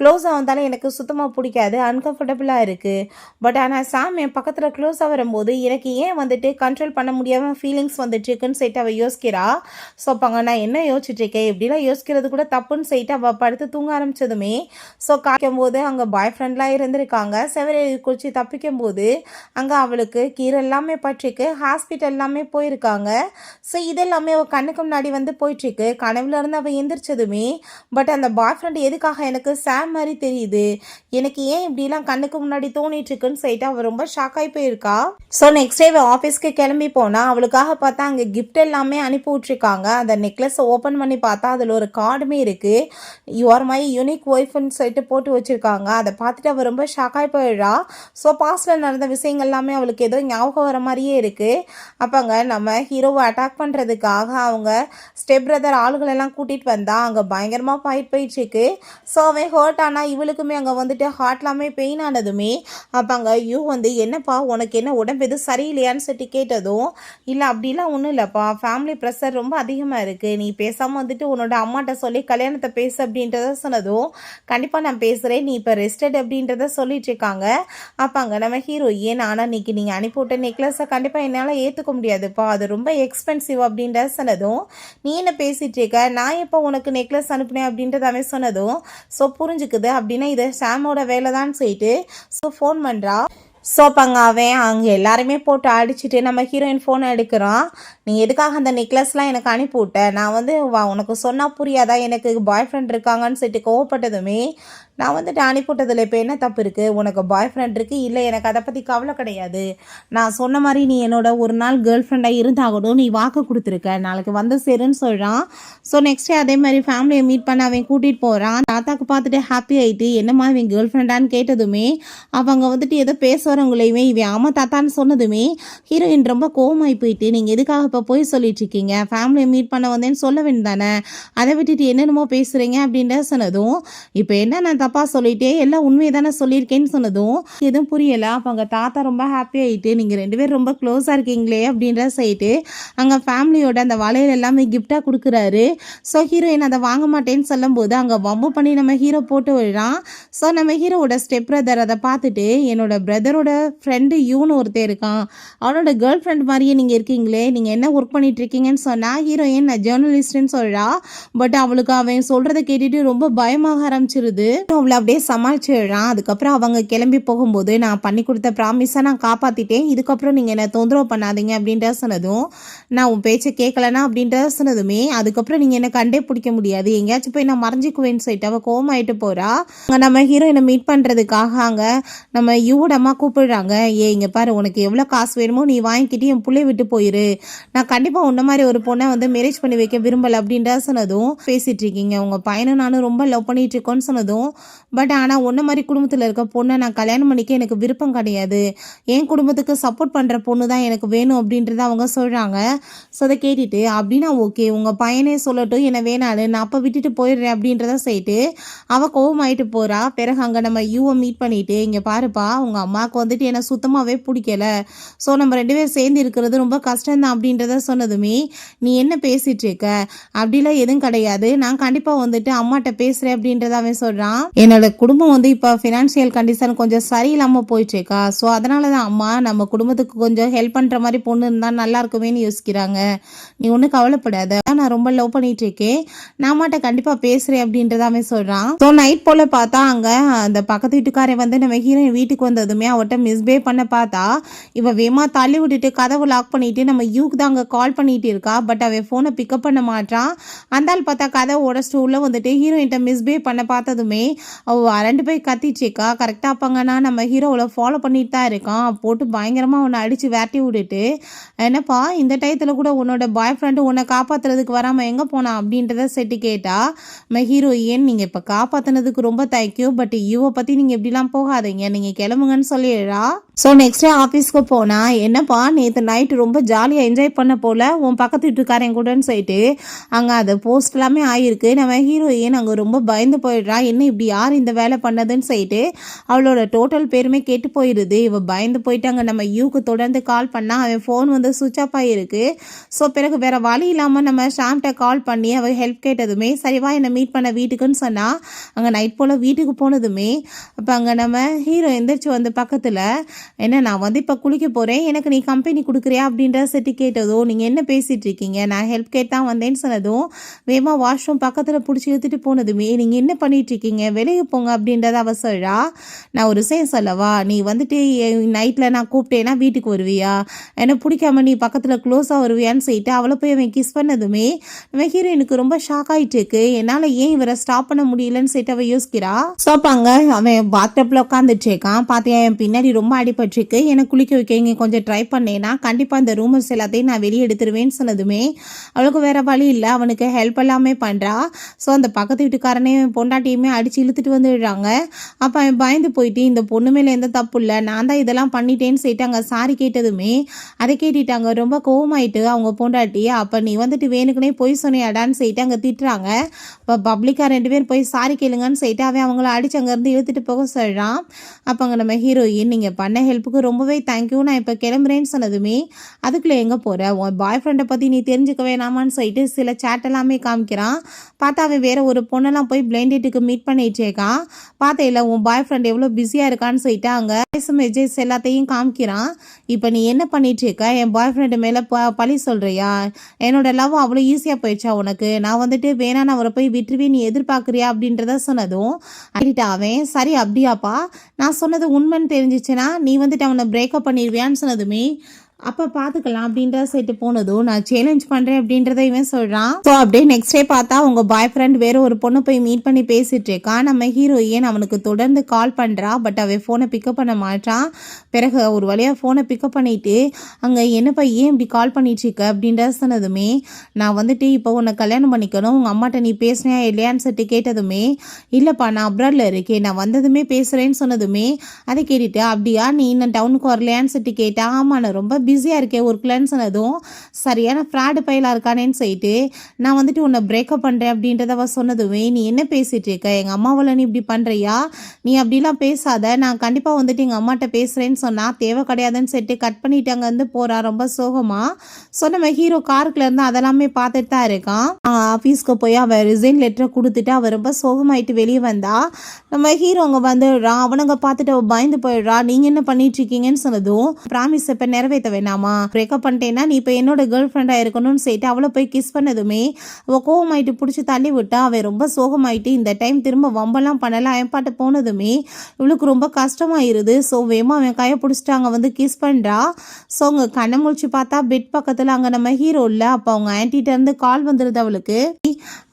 க்ளோஸாக வந்தாலும் எனக்கு சுத்தமாக பிடிக்காது, அன்கம்ஃபர்டபுளாக இருக்குது. பட் ஆனால் சாம் என் பக்கத்தில் க்ளோஸாக வரும்போது எனக்கு ஏன் வந்துட்டு கண்ட்ரோல் பண்ண முடியாமல் ஃபீலிங்ஸ் வந்துட்டு இருக்குன்னு சொல்லிட்டு அவள் யோசிக்கிறா. ஸோ அப்போங்க நான் என்ன யோசிச்சுட்ருக்கேன், எப்படிலாம் யோசிக்கிறது கூட தப்புன்னு சொல்லிட்டு அவள் படுத்து தூங்க ஆரம்பித்ததுமே, ஸோ காய்க்கும் போது அங்கே பாய் ஃப்ரெண்ட்லாம் இருந்திருக்காங்க. செவரை குறித்து தப்பிக்கும் போது அங்கே அவளுக்கு கீரை எல்லாமே பற்றிருக்கு, ஹாஸ்பிட்டல் எல்லாமே போயிருக்காங்க. ஸோ இதெல்லாமே அவள் கண்ணுக்கு முன்னாடி வந்து போயிட்டுருக்கு. கனவுல இருந்து அவள் எந்திரிச்சதுமே, பட் அந்த பாய் ஃப்ரெண்ட் எதுக்காக எனக்கு சாம் மாதிரி தெரியுது, எனக்கு ஏன் இப்படிலாம் கண்ணுக்கு முன்னாடி தோணிட்டு இருக்குன்னு சொல்லிட்டு அவள் ரொம்ப ஷாக் ஆகி போயிருக்கா. ஸோ நெக்ஸ்ட் டே அவள் ஆஃபீஸ்க்கு கிளம்பி போனா அவளுக்காக பார்த்தா அங்கே கிஃப்ட் எல்லாமே அனுப்பி விட்ருக்காங்க. அந்த நெக்லஸை ஓப்பன் பண்ணி பார்த்தா அதில் ஒரு கார்டுமே இருக்குது, யுவர் மை யூனிக் ஒய்ஃப்னு சொல்லிட்டு போட்டு வச்சுருக்காங்க. அதை பார்த்துட்டு அவள் ரொம்ப ஷாக் ஆகி போயிடுறா. ஸோ பாஸ்டில் நடந்த விஷயங்கள் எல்லாமே அவளுக்கு ஏதோ ஞாபகம் வர மாதிரியே இருக்குது. அப்போங்க நம்ம ஹீரோவை அட்டாக் பண்ணுறதுக்காக அவங்க ஸ்டெப் பிரதர் ஆளுகளெல்லாம் கூட்டிகிட்டு வந்தா அங்கே பயங்கரமாக ஃபைட் போயிடுச்சுக்கு. ஸோ அவன் ஹர்ட் ஆனால் இவளுக்குமே அங்கே வந்துட்டு ஹார்ட்லாமே பெயின் ஆனதுமே அப்போ அங்கே வந்து என்னப்பா உனக்கு என்ன உடம்பு எதுவும் சரியில்லையான்னு சொல்லி கேட்டதும், இல்லை அப்படிலாம் ஒன்றும் இல்லைப்பா, ஃபேமிலி ப்ரெஷர் ரொம்ப அதிகமாக இருக்குது, நீ பேசாமல் வந்துட்டு உன்னோட அம்மாட்ட சொல்லி கல்யாணத்தை பேசு அப்படின்றத சொன்னதும், கண்டிப்பாக நான் பேசுகிறேன், நீ இப்போ ரெஸ்டட் அப்படின்றத சொல்லிட்டு இருக்காங்க. அப்போ அங்கே நம்ம ஹீரோ ஏன் ஆனால் இன்னைக்கு நீங்கள் அனுப்பிவிட்ட நெக்லஸை கண்டிப்பாக என்னால் ஏற்றுக்க முடியாதுப்பா, அது ரொம்ப எக்ஸ்பென்சிவ் அப்படின்றத சொன்னதும், நீ என்ன பேசிகிட்டு இருக்க, நான் எப்போ உனக்கு நெக்லஸ் அனுப்புனேன் அப்படின்றத அவன் சொன்னதும், ஸோ புரிஞ்சுக்குது அப்படின்னா இது சாமோட வேலை தான் சொல்லிட்டு ஸோ ஃபோன் பண்ணுறா. ஸோ அப்போங்க அவன் அங்கே எல்லாருமே போட்டு அடிச்சுட்டு நம்ம ஹீரோயின் ஃபோனை எடுக்கிறான். நீ எதுக்காக அந்த நெக்லஸ்லாம் எனக்கு அனுப்பிவிட்ட, நான் வந்து உனக்கு சொன்னால் புரியாதா, எனக்கு பாய் ஃப்ரெண்ட் இருக்காங்கன்னு சொல்லிட்டு கோவப்பட்டதுமே, நான் வந்துட்டு அனுப்பிவிட்டதில் இப்போ என்ன தப்பு இருக்குது, உனக்கு பாய் ஃப்ரெண்ட் இருக்குது, இல்லை எனக்கு அதை பற்றி கவலை கிடையாது, நான் சொன்ன மாதிரி நீ என்னோட ஒரு நாள் கேர்ள் ஃப்ரெண்டாக இருந்தாகணும், நீ வாக்கு கொடுத்துருக்க, நாளைக்கு வந்து சேருன்னு சொல்கிறான். ஸோ நெக்ஸ்ட் டே அதே மாதிரி ஃபேமிலியை மீட் பண்ண அவன் கூட்டிகிட்டு போகிறான். தாத்தாக்கு பார்த்துட்டு ஹாப்பி ஆகிட்டு என்னம்மா இவன் கேர்ள் ஃப்ரெண்டான்னு கேட்டதுமே அவங்க வந்துட்டு ஏதோ பேச வரவங்களையுமே இவன் ஆமாம் தாத்தான்னு சொன்னதுமே ஹீரோயின் ரொம்ப கோவமாகி போயிட்டு, நீங்கள் எதுக்காக இப்போ போய் சொல்லிட்டு இருக்கீங்க, ஃபேமிலியை மீட் பண்ண வந்தேன்னு சொல்ல வேண்டியது தானே, அதை விட்டுட்டு என்னென்னமோ பேசுகிறீங்க அப்படின்ற சொன்னதும், இப்போ என்ன நான் தப்பாக சொல்லிட்டே எல்லாம் உண்மையை தானே சொல்லியிருக்கேன்னு சொன்னதும் எதுவும் புரியலை. அப்போ அங்கே தாத்தா ரொம்ப ஹாப்பி ஆகிட்டு, நீங்கள் 2 பேரும் ரொம்ப க்ளோஸாக இருக்கீங்களே அப்படின்ற சொல்லிட்டு அங்கே ஃபேமிலியோட அந்த வளையல் எல்லாமே கிஃப்டாக கொடுக்குறாரு. ஸோ ஹீரோயின் அதை வாங்க மாட்டேன்னு சொல்லும்போது அங்கே வம்பு பண்ணி நம்ம ஹீரோ போட்டு விடுறான். ஸோ நம்ம ஹீரோவோட ஸ்டெப் பிரதர் அதை பார்த்துட்டு, என்னோட பிரதரோட ஃப்ரெண்டு யூன்னு ஒருத்தர் இருக்கான், அவனோட கேர்ள் ஃப்ரெண்ட் மாதிரியே நீங்கள் இருக்கீங்களே, நீங்கள் என்ன ஒர்க் பண்ணிட்டு இருக்கீங்கன்னு சொன்னால் ஹீரோயின் நான் ஜேர்னலிஸ்ட்னு சொல்கிறா. பட் அவளுக்கு அவன் சொல்கிறத கேட்டுட்டு ரொம்ப பயமாக ஆரம்பிச்சிருது. அவளை அப்படியே சமாளிச்சிடுறான். அதுக்கப்புறம் அவங்க கிளம்பி போகும்போது, நான் பண்ணி கொடுத்த ப்ராமிஸை நான் காப்பாற்றிட்டேன், இதுக்கப்புறம் நீங்கள் என்னை தொந்தரவு பண்ணாதீங்க அப்படின்ற சொன்னதும், நான் உன் பேச்சை கேட்கலனா அப்படின்ற சொன்னதுமே, அதுக்கப்புறம் நீங்கள் என்னை கண்டே பிடிக்க முடியாது, எங்கேயாச்சும் போய் நான் மறைஞ்சிக்குவேன்னு சொல்லிட்டு அவள் கோவமாயிட்டு போகிறா. அங்கே நம்ம ஹீரோயினை மீட் பண்ணுறதுக்காக அங்கே நம்ம யூவோட அம்மா கூப்பிடுறாங்க. இங்கே பாரு, உனக்கு எவ்வளோ காசு வேணுமோ நீ வாங்கிக்கிட்டு என் பிள்ளைய விட்டு போயிரு, நான் கண்டிப்பாக உன்ன மாதிரி ஒரு பொண்ணை வந்து மேரேஜ் பண்ணி வைக்க விரும்பலை அப்படின்ற சொன்னதும், பேசிகிட்டு இருக்கீங்க உங்கள் பையனும் நானும் ரொம்ப லவ் பண்ணிட்டு இருக்கோன்னு சொன்னதும், பட் ஆனால் உன்ன மாதிரி குடும்பத்தில் இருக்க பொண்ணை நான் கல்யாணம் பண்ணிக்க எனக்கு விருப்பம் கிடையாது, என் குடும்பத்துக்கு சப்போர்ட் பண்ணுற பொண்ணு தான் எனக்கு வேணும் அப்படின்றத அவங்க சொல்கிறாங்க. ஸோ அதை கேட்டுட்டு, அப்படின்னா ஓகே உங்கள் பையனே சொல்லட்டும், என்னை வேணான்னு நான் அப்போ விட்டுட்டு போயிடுறேன் அப்படின்றத சொல்லிட்டு அவள் கோவமாயிட்டு போகிறா. பிறகு அங்கே நம்ம யூவை மீட் பண்ணிட்டு, இங்கே பாருப்பா உங்கள் அம்மாவுக்கு வந்துட்டு என்னை சுத்தமாகவே பிடிக்கல, ஸோ நம்ம 2 பேரும் சேர்ந்து இருக்கிறது ரொம்ப கஷ்டம்தான் அப்படின்றத சொன்னதுமே, நீ என்ன பேசிகிட்டு இருக்க, அப்படிலாம் எதுவும் கிடையாது, நான் கண்டிப்பாக வந்துட்டு அம்மாட்ட பேசுகிறேன் அப்படின்றத அவன் சொல்கிறான். என்னோட குடும்பம் வந்து இப்போ ஃபினான்ஷியல் கண்டிஷன் கொஞ்சம் சரியில்லாமல் போயிட்டுருக்கா, ஸோ அதனால தான் அம்மா நம்ம குடும்பத்துக்கு கொஞ்சம் ஹெல்ப் பண்ணுற மாதிரி பொண்ணு இருந்தால் நல்லா இருக்குமேன்னு யோசிக்கிறாங்க, நீ ஒன்றும் கவலைப்படாத, நான் ரொம்ப லவ் பண்ணிட்டு இருக்கேன், நான் அம்மாட்ட கண்டிப்பாக பேசுகிறேன் அப்படின்றத அவன் சொல்கிறான். ஸோ நைட் போல் பார்த்தா அங்கே அந்த பக்கத்து வீட்டுக்காரன் வந்து நம்ம ஹீரோயின் வீட்டுக்கு வந்ததுமே அவட்ட மிஸ்பிஹேவ் பண்ண பார்த்தா இவ வேமா தள்ளி விட்டுட்டு கதவு லாக் பண்ணிட்டு நம்ம யூக்கு தான் அங்கே கால் பண்ணிட்டு இருக்கா. பட் அவன் ஃபோனை பிக்கப் பண்ண மாட்டான். அந்த ஆள் பார்த்தா கதவை உடச்சிட்டு உள்ள வந்துட்டு ஹீரோயின்ட்ட மிஸ்பிஹேவ் பண்ண பார்த்ததுமே 2 பேர் கத்திச்சுக்கா. கரெக்டாக அப்பங்கன்னா நம்ம ஹீரோவில் ஃபாலோ பண்ணிட்டு தான் இருக்கான். போட்டு பயங்கரமாக உன்னை அடித்து விரட்டி விட்டுட்டு, என்னப்பா இந்த டயத்தில் கூட உன்னோட பாய் ஃப்ரெண்டு உன்னை காப்பாற்றுறதுக்கு வராமல் எங்கே போனான் அப்படின்றத செட்டு கேட்டா நம்ம ஹீரோயின், நீங்கள் இப்போ காப்பாற்றினதுக்கு ரொம்ப தேங்க்யூ, பட் இவ பற்றி நீங்கள் இப்படிலாம் போகாதீங்க, நீங்கள் கிளம்புங்கன்னு சொல்லிடுறா. ஸோ நெக்ஸ்ட் டே ஆஃபீஸ்க்கு போனால், என்னப்பா நேற்று நைட்டு ரொம்ப ஜாலியாக என்ஜாய் பண்ண போல் உன் பக்கத்து வீட்டுக்காரன் கூடன்னு சொல்லிட்டு அங்கே அது போஸ்ட் எல்லாமே ஆகிருக்கு. நம்ம ஹீரோயின் அங்கே ரொம்ப பயந்து போயிடுறா. என்ன இப்படி யார் இந்த வேலை பண்ணதுன்னு சொல்லிட்டு அவளோட டோட்டல் பேருமே கேட்டு போயிடுது. இவள் பயந்து போயிட்டாங்க. நம்ம யூக்கு தொடர்ந்து கால் பண்ணால் அவன் ஃபோன் வந்து சுவிட்ச் ஆஃப் ஆகிருக்கு. ஸோ பிறகு வேறு வழி இல்லாமல் நம்ம ஷாம்கிட்ட கால் பண்ணி அவள் ஹெல்ப் கேட்டதுமே, சரிவா என்னை மீட் பண்ண வீட்டுக்குன்னு சொன்னால், அங்கே நைட் போல் வீட்டுக்கு போனதுமே அப்போ அங்கே நம்ம ஹீரோ எந்திரிச்சு வந்து பக்கத்தில், என்ன நான் வந்து இப்போ குளிக்க போகிறேன், எனக்கு நீ கம்பெனி கொடுக்குறியா அப்படின்ற செட்டு கேட்டதும், நீங்கள் என்ன பேசிகிட்டு இருக்கீங்க, நான் ஹெல்ப் கேட்டு தான் வந்தேன்னு சொன்னதும் வேமா வாஷ்ரூம் பக்கத்தில் பிடிச்சி இழுத்துட்டு போனதுமே, நீங்கள் என்ன பண்ணிட்டு இருக்கீங்க, வெளியே போங்க அப்படின்றத அவ சொல்கிறா. நான் ஒரு விஷயம் சொல்லவா, நீ வந்துட்டு நைட்டில் நான் கூப்பிட்டேன்னா வீட்டுக்கு வருவியா, எனக்கு பிடிக்காம நீ பக்கத்தில் க்ளோஸாக வருவியான்னு சொல்லிட்டு அவளை போய் அவன் கிஸ் பண்ணதுமே நம்ம ஹீரோயினுக்கு ரொம்ப ஷாக் ஆகிட்டு இருக்கு. என்னால் ஏன் இவரை ஸ்டாப் பண்ண முடியலன்னு சொல்லிட்டு அவள் யோசிக்கிறா. ஸோ அங்கே அவன் பாத்டப்பில் உட்காந்துட்டு இருக்கான். பார்த்தியா என் பின்னாடி ரொம்ப அடிபட்டிருக்கு, எனக்கு குளிக்க வைக்க இங்கே கொஞ்சம் ட்ரை பண்ணேன்னா கண்டிப்பாக இந்த ரூமர்ஸ் எல்லாத்தையும் நான் வெளியே எடுத்துருவேன்னு சொன்னதுமே அவளுக்கு வேற வழி இல்லை, அவனுக்கு ஹெல்ப் எல்லாமே பண்ணுறா. ஸோ அந்த பக்கத்து வீட்டுக்காரனே பொண்டாட்டியுமே அடித்து இழுத்துட்டு வந்துடுறாங்க. அப்போ அவன் பயந்து போயிட்டு, இந்த பொண்ணு மேலே எந்த தப்பு இல்லை, நான் தான் இதெல்லாம் பண்ணிட்டேன்னு சொல்லிட்டு அங்கே சாரி கேட்டதுமே அதை கேட்டுட்டாங்க. ரொம்ப கோவமாயிட்டு அவங்க பொண்டாட்டி, அப்போ நீ வந்துட்டு வேணுக்குனே போய் சொன்னியாடான்னு சொல்லிட்டு அங்கே திட்டுறாங்க. இப்போ பப்ளிக்காக 2 பேர் போய் சாரி கேளுங்கன்னு சொல்லிட்டு அவன் அவங்கள அடிச்சு அங்கேருந்து இழுத்துட்டு போக சொல்கிறான். அப்போ அங்கே நம்ம ஹீரோயின், நீங்கள் பண்ண ஹெல்ப்புக்கு ரொம்பவே தேங்க்யூ, நான் இப்போ கிளம்புறேன்னு சொன்னதுமே, அதுக்குள்ளே எங்கே போகிற, உன் பாய் ஃப்ரெண்டை பற்றி நீ தெரிஞ்சுக்க வேணாமான்னு சொல்லிட்டு சில சேட் எல்லாமே காமிக்கிறான். பார்த்தா அவன் வேற ஒரு பொண்ணெல்லாம் போய் பிளைண்ட் டேட்டுக்கு மீட் பண்ணிட்டு இருக்கான். பார்த்தா இல்லை உன் பாய் ஃப்ரெண்ட் எவ்வளோ பிஸியாக இருக்கான்னு சொல்லிட்டு அங்கே மெசேஜ் எல்லாத்தையும் காமிக்கிறான். இப்போ நீ என்ன பண்ணிட்டு இருக்க, என் பாய் ஃப்ரெண்டு மேலே பழி சொல்கிறியா, என்னோட லவ் அவ்வளோ ஈஸியாக போயிடுச்சா உனக்கு, நான் வந்துட்டு வேணா நான் அவரை போய் விட்டுருவே நீ எதிர்பார்க்குறியா அப்படின்றத சொன்னதும் அடிட்டா அவன், சரி அப்படியாப்பா, நான் சொன்னது உண்மைன்னு தெரிஞ்சிச்சுன்னா நீ வந்துட்டு அவனை பிரேக்கப் பண்ணிடுவியான்னு சொன்னதுமே, அப்போ பார்த்துக்கலாம் அப்படின்ற சைட்டு போனதும் நான் சேலஞ்ச் பண்ணுறேன் அப்படின்றத இவன் சொல்கிறான். ஸோ அப்படியே நெக்ஸ்ட் டே பார்த்தா உங்கள் பாய் ஃப்ரெண்ட் வேறு ஒரு பொண்ணு போய் மீட் பண்ணி பேசிகிட்டு இருக்கான். நம்ம ஹீரோயின் அவனுக்கு தொடர்ந்து கால் பண்ணுறா. பட் அவன் ஃபோனை பிக்கப் பண்ண மாட்டான். பிறகு ஒரு வழியாக ஃபோனை பிக்கப் பண்ணிவிட்டு அங்கே என்னப்பா ஏன் இப்படி கால் பண்ணிட்டுருக்க அப்படின்ற சொன்னதுமே, நான் வந்துட்டு இப்போ உன்னை கல்யாணம் பண்ணிக்கணும், உங்கள் அம்மாட்ட நீ பேசுனியா இல்லையான்னு சொல்லிட்டு கேட்டதுமே, இல்லைப்பா நான் அப்ராடில் இருக்கேன், நான் வந்ததுமே பேசுகிறேன்னு சொன்னதுமே அதை கேட்டுட்டு, அப்படியா நீ இன்னும் டவுனுக்கு வரலையான்னு சொல்லிட்டு கேட்டா, ஆமாம் நான் ரொம்ப பிஸியாக இருக்கேன் ஒர்க்லன்னு சொன்னதும், சரியான ஃப்ராடு பையலாக இருக்கானேன்னு சொல்லிட்டு நான் வந்துட்டு உன்னை பிரேக்கப் பண்ணுறேன் அப்படின்றத அவ சொன்னதுமே, நீ என்ன பேசிகிட்டு இருக்க, எங்கள் அம்மாவில் நீ இப்படி பண்ணுறியா, நீ அப்படிலாம் பேசாத, நான் கண்டிப்பாக வந்துட்டு எங்கள் அம்மாட்ட பேசுகிறேன்னு சொன்னால் தேவை கிடையாதுன்னு சொல்லிட்டு கட் பண்ணிட்டு அங்கே வந்து போகிறா ரொம்ப சோகமாக. ஸோ நம்ம ஹீரோ காருக்குலேருந்து அதெல்லாமே பார்த்துட்டு தான் இருக்கான். ஆஃபீஸ்க்கு போய் அவள் ரிசைன் லெட்டரை கொடுத்துட்டு அவள் ரொம்ப சோகமாயிட்டு வெளியே வந்தா. நம்ம ஹீரோ அங்கே வந்துடுறான். அவனுங்க பார்த்துட்டு அவள் பயந்து போயிடுறா. நீங்கள் என்ன பண்ணிட்டு இருக்கீங்கன்னு சொன்னதும், ப்ராமிஸ் இப்போ நிறைவேற்ற வேணாமா, பிரேக்கப் பண்ணிட்டேன்னா நீ இப்போ என்னோட கேர்ள் ஃப்ரெண்டாக இருக்கணும்னு சொல்லிட்டு அவளை போய் கிஸ் பண்ணதுமே அவள் கோவமாயிட்டு பிடிச்சி தள்ளி விட்டா. அவன் ரொம்ப சோகமாயிட்டு இந்த டைம் திரும்ப வம்பெல்லாம் பண்ணலாம் அவன் பாட்டு போனதுமே இவளுக்கு ரொம்ப கஷ்டமாயிருது. ஸோ வேமா அவன் கையை பிடிச்சிட்டு அங்கே வந்து கிஸ் பண்ணுறா. ஸோ அவங்க கண்ணை முழிச்சு பார்த்தா பெட் பக்கத்தில் அங்கே நம்ம ஹீரோ இல்லை. அப்போ அவங்க ஆன்ட்டிகிட்ட இருந்து கால் வந்துடுது அவளுக்கு.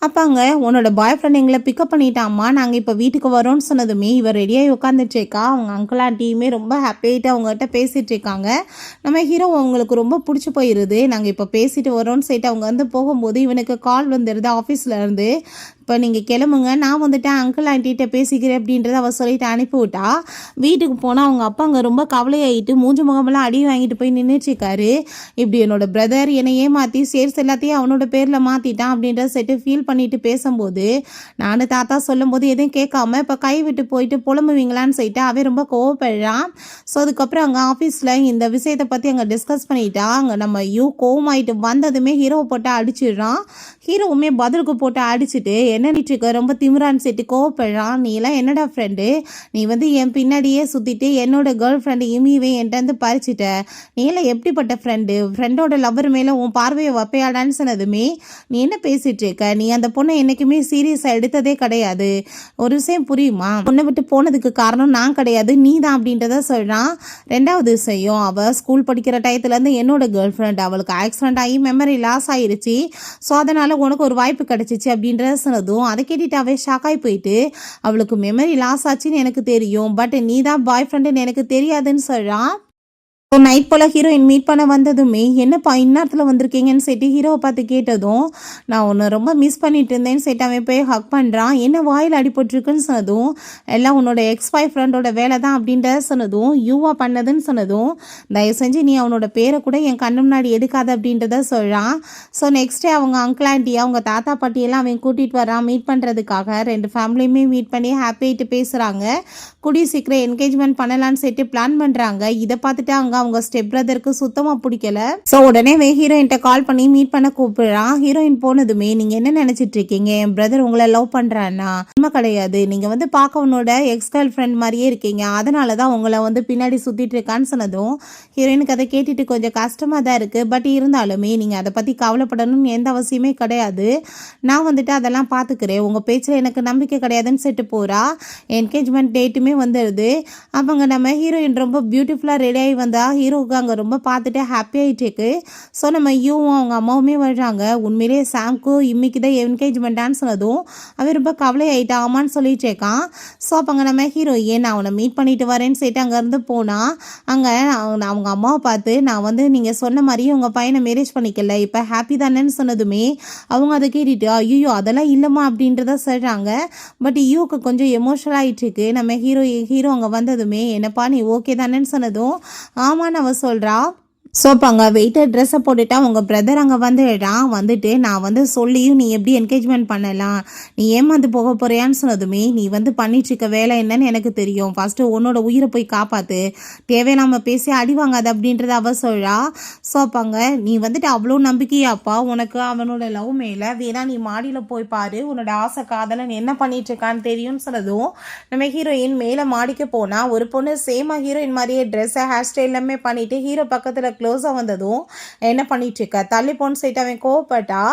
அப்போ அங்கே உன்னோட பாய் ஃப்ரெண்ட் எங்களை பிக்கப் பண்ணிட்டாம்மா, நாங்கள் இப்போ வீட்டுக்கு வரோன்னு சொன்னதுமே இவர் ரெடியாகி உட்காந்துட்டு இருக்கா. அவங்க அங்கிள் ஆண்டியுமே ரொம்ப ஹாப்பியாகிட்டு அவங்ககிட்ட பேசிகிட்டு இருக்காங்க. நம்ம ஹீரோ அவங்களுக்கு ரொம்ப பிடிச்சி போயிடுது. நாங்கள் இப்போ பேசிட்டு வரோன்னு சொல்லிட்டு அவங்க வந்து போகும்போது இவனுக்கு கால் வந்துடுது ஆஃபீஸில் இருந்து. இப்போ நீங்கள் கிளம்புங்க, நான் வந்துட்டு அங்கிள் ஆண்டிகிட்ட பேசிக்கிறேன் அப்படின்றத அவள் சொல்லிட்டு அனுப்பிவிட்டா. வீட்டுக்கு போனால் அவங்க அப்பா அங்கே ரொம்ப கவலையாயிட்டு மூஞ்சி முகமெல்லாம் அடி வாங்கிட்டு போய் நின்றுச்சிருக்காரு. இப்படி என்னோட பிரதர் என்னை ஏமாற்றி சேர்ஸ் எல்லாத்தையும் அவனோட பேரில் மாற்றிட்டான் அப்படின்ற செட்டு ஃபீல் பண்ணிட்டு பேசும்போது, நானும் தாத்தா சொல்லும்போது எதுவும் கேட்காம இப்போ கை விட்டு போயிட்டு புலம்புவீங்களான்னு சொல்லிட்டு அவன் ரொம்ப கோவப்படுறான். ஸோ அதுக்கப்புறம் அங்கே ஆஃபீஸில் இந்த விஷயத்தை பற்றி அங்கே டிஸ்கஸ் பண்ணிட்டா. அங்கே நம்ம கோவமாயிட்டு வந்ததுமே ஹீரோவை போட்டு அடிச்சிடுறான். ஹீரோவுமே பதிலுக்கு போட்டு அடிச்சுட்டு, என்ன நிட்டுருக்க ரொம்ப திமிரான்னு சொல்லிட்டு கோவப்படுறான். நீ எல்லாம் என்னடா ஃப்ரெண்டு, நீ வந்து என் பின்னாடியே சுற்றிட்டு என்னோட கேர்ள் ஃப்ரெண்டு இமியவே என்கிட்ட பறிச்சிட்ட, நீ எல்லாம் எப்படிப்பட்ட ஃப்ரெண்டோட லவ்வர் மேலே உன் பார்வையை வைப்பையாடான்னு சொன்னதுமே, நீ என்ன பேசிகிட்டு இருக்க, நீ அந்த பொண்ணை என்றைக்குமே சீரியஸாக எடுத்ததே கிடையாது, ஒரு விஷயம் புரியுமா, பொண்ணை விட்டு போனதுக்கு காரணம் நான் கிடையாது நீ தான் அப்படின்றத சொல்கிறான். 2வது விஷயம், அவள் ஸ்கூல் படிக்கிற டயத்துலேருந்து என்னோட கேர்ள் ஃப்ரெண்ட், அவளுக்கு ஆக்சிடென்ட் ஆகி மெமரி லாஸ் ஆகிருச்சு, ஸோ அதனால் உனக்கு ஒரு வாய்ப்பு கிடச்சிச்சு அப்படின்றத சொன்னதும் சொன்னதும் அதை கேட்டுட்டு அவன் ஷாக் ஆகி போயிட்டு அவளுக்கு மெமரி லாஸ் ஆச்சுன்னு எனக்கு தெரியும், பட் நீ தான் பாய் ஃப்ரெண்டுன்னு எனக்கு தெரியாதுன்னு சொல்கிறான். ஸோ நைட் போல் ஹீரோயின் மீட் பண்ண வந்ததுமே என்னப்பா இந்நேரத்தில் வந்திருக்கீங்கன்னு சொல்லிட்டு ஹீரோவை பார்த்து கேட்டதும் நான் உன்னை ரொம்ப மிஸ் பண்ணிட்டு இருந்தேன்னு சொல்லிட்டு அவன் போய் ஹக் பண்ணுறான். என்ன வாயில் அடிபட்டுருக்குன்னு சொன்னதும் எல்லாம் உன்னோட எக்ஸ் பாய் ஃப்ரெண்டோட வேலை தான் அப்படின்றத சொன்னதும் யூவா பண்ணதுன்னு சொன்னதும் தயவு செஞ்சு நீ அவனோட பேரை கூட என் கண்ணு முன்னாடி எடுக்காத அப்படின்றத சொல்கிறான். ஸோ நெக்ஸ்ட் டே அவங்க அங்கிள் ஆண்டி அவங்க தாத்தா பாட்டியெல்லாம் அவன் கூட்டிகிட்டு வரான் மீட் பண்ணுறதுக்காக. ரெண்டு ஃபேமிலியுமே மீட் பண்ணி ஹாப்பியாகிட்டு பேசுகிறாங்க. கூடிய சீக்கிரம் என்கேஜ்மெண்ட் பண்ணலான்னு சொல்லிட்டு பிளான் பண்ணுறாங்க. இதை பார்த்துட்டு அவங்க ஸ்டெப் பிரதருக்கு சுத்தமாக பிடிக்கல. ஸோ உடனே ஹீரோயின்ட்ட கால் பண்ணி மீட் பண்ண கூப்பிடுறான். ஹீரோயின் போனதுமே நீங்கள் என்ன நினச்சிட்டு இருக்கீங்க, என் பிரதர் உங்களை லவ் பண்ணுறான்னா? உண்மை கிடையாது, நீங்கள் பார்க்க உன்னோட எக்ஸ் கேர்ள் ஃப்ரெண்ட் மாதிரியே இருக்கீங்க, அதனால தான் உங்களை பின்னாடி சுற்றிட்டு இருக்கான்னு சொன்னதும் ஹீரோயினுக்கு அதை கேட்டுட்டு கொஞ்சம் கஷ்டமாக தான் இருக்குது. பட் இருந்தாலுமே நீங்கள் அதை பற்றி கவலைப்படணும்னு எந்த அவசியமே கிடையாது, நான் அதெல்லாம் பார்த்துக்கிறேன், உங்கள் பேச்சில் எனக்கு நம்பிக்கை கிடையாதுன்னு சொல்லிட்டு போகிறா. என்கேஜ்மெண்ட் டேட்டுமே வந்துடுது. அவங்க நம்ம ஹீரோயின் ரொம்ப பியூட்டிஃபுல்லாக ரெடியாகி வந்தா ஹீரோவுக்கு அங்கே ரொம்ப பார்த்துட்டு ஹாப்பியாகிட்டு இருக்கு. ஸோ நம்ம யூவும் அவங்க அம்மாவுமே வர்றாங்க. உண்மையிலே சாம்க்கும் இம்மிக்கு தான் என்கேஜ்மெண்ட்டான்னு சொன்னதும் அவன் ரொம்ப கவலையாயிட்டா ஆமான்னு சொல்லிட்டு இருக்கான். ஸோ அப்போ அங்கே நம்ம ஹீரோயின் நான் அவனை மீட் பண்ணிட்டு வரேன்னு சொல்லிட்டு அங்கேருந்து போனால் அங்கே அவங்க அம்மாவை பார்த்து நான் நீங்கள் சொன்ன மாதிரியே உங்கள் பையனை மேரேஜ் பண்ணிக்கல, இப்போ ஹாப்பி தானேன்னு சொன்னதுமே அவங்க அதை கேட்டுட்டு ஐயோ அதெல்லாம் இல்லைம்மா அப்படின்றத சொல்கிறாங்க. பட் யூக்கு கொஞ்சம் எமோஷனல் ஆகிட்டு இருக்கு. நம்ம ஹீரோ அங்கே வந்ததுமே என்னப்பா நீ ஓகே தானேன்னு சொன்னதும் ஆமான்னு அவ சொல்கிறா. ஸோ அப்போ அங்கே வெயிட்டர் ட்ரெஸ்ஸை போட்டுட்டா உங்கள் பிரதர் அங்கே வந்துட்டு நான் சொல்லியும் நீ எப்படி என்கேஜ்மெண்ட் பண்ணலாம், நீ ஏமாந்து போக போறியான்னு சொன்னதுமே நீ பண்ணிட்டுருக்க வேலை என்னன்னு எனக்கு தெரியும், ஃபஸ்ட்டு உன்னோட உயிரை போய் காப்பாற்று, தேவையில்லாமல் பேசி அடி வாங்காது அப்படின்றத அவ சொல்கிறா. ஸோ அப்போ அங்கே நீ அவ்வளோ நம்பிக்கையாப்பா உனக்கு அவனோட லவ் மேலே, வேணா நீ மாடியில் போய் பாரு, உன்னோட ஆசை காதலன் என்ன பண்ணிட்டுருக்கான்னு தெரியும்னு சொன்னதும் நம்ம ஹீரோயின் மேலே மாடிக்க போனால் ஒரு பொண்ணு சேமாக ஹீரோயின் மாதிரியே ட்ரெஸ்ஸை ஹேர் ஸ்டைல் எல்லாமே பண்ணிவிட்டு ஹீரோ பக்கத்தில் க்ளோஸாக வந்ததும் என்ன பண்ணிட்டு இருக்க தள்ளி போன்னு சொல்லிட்டு அவன் கோவப்பட்டா.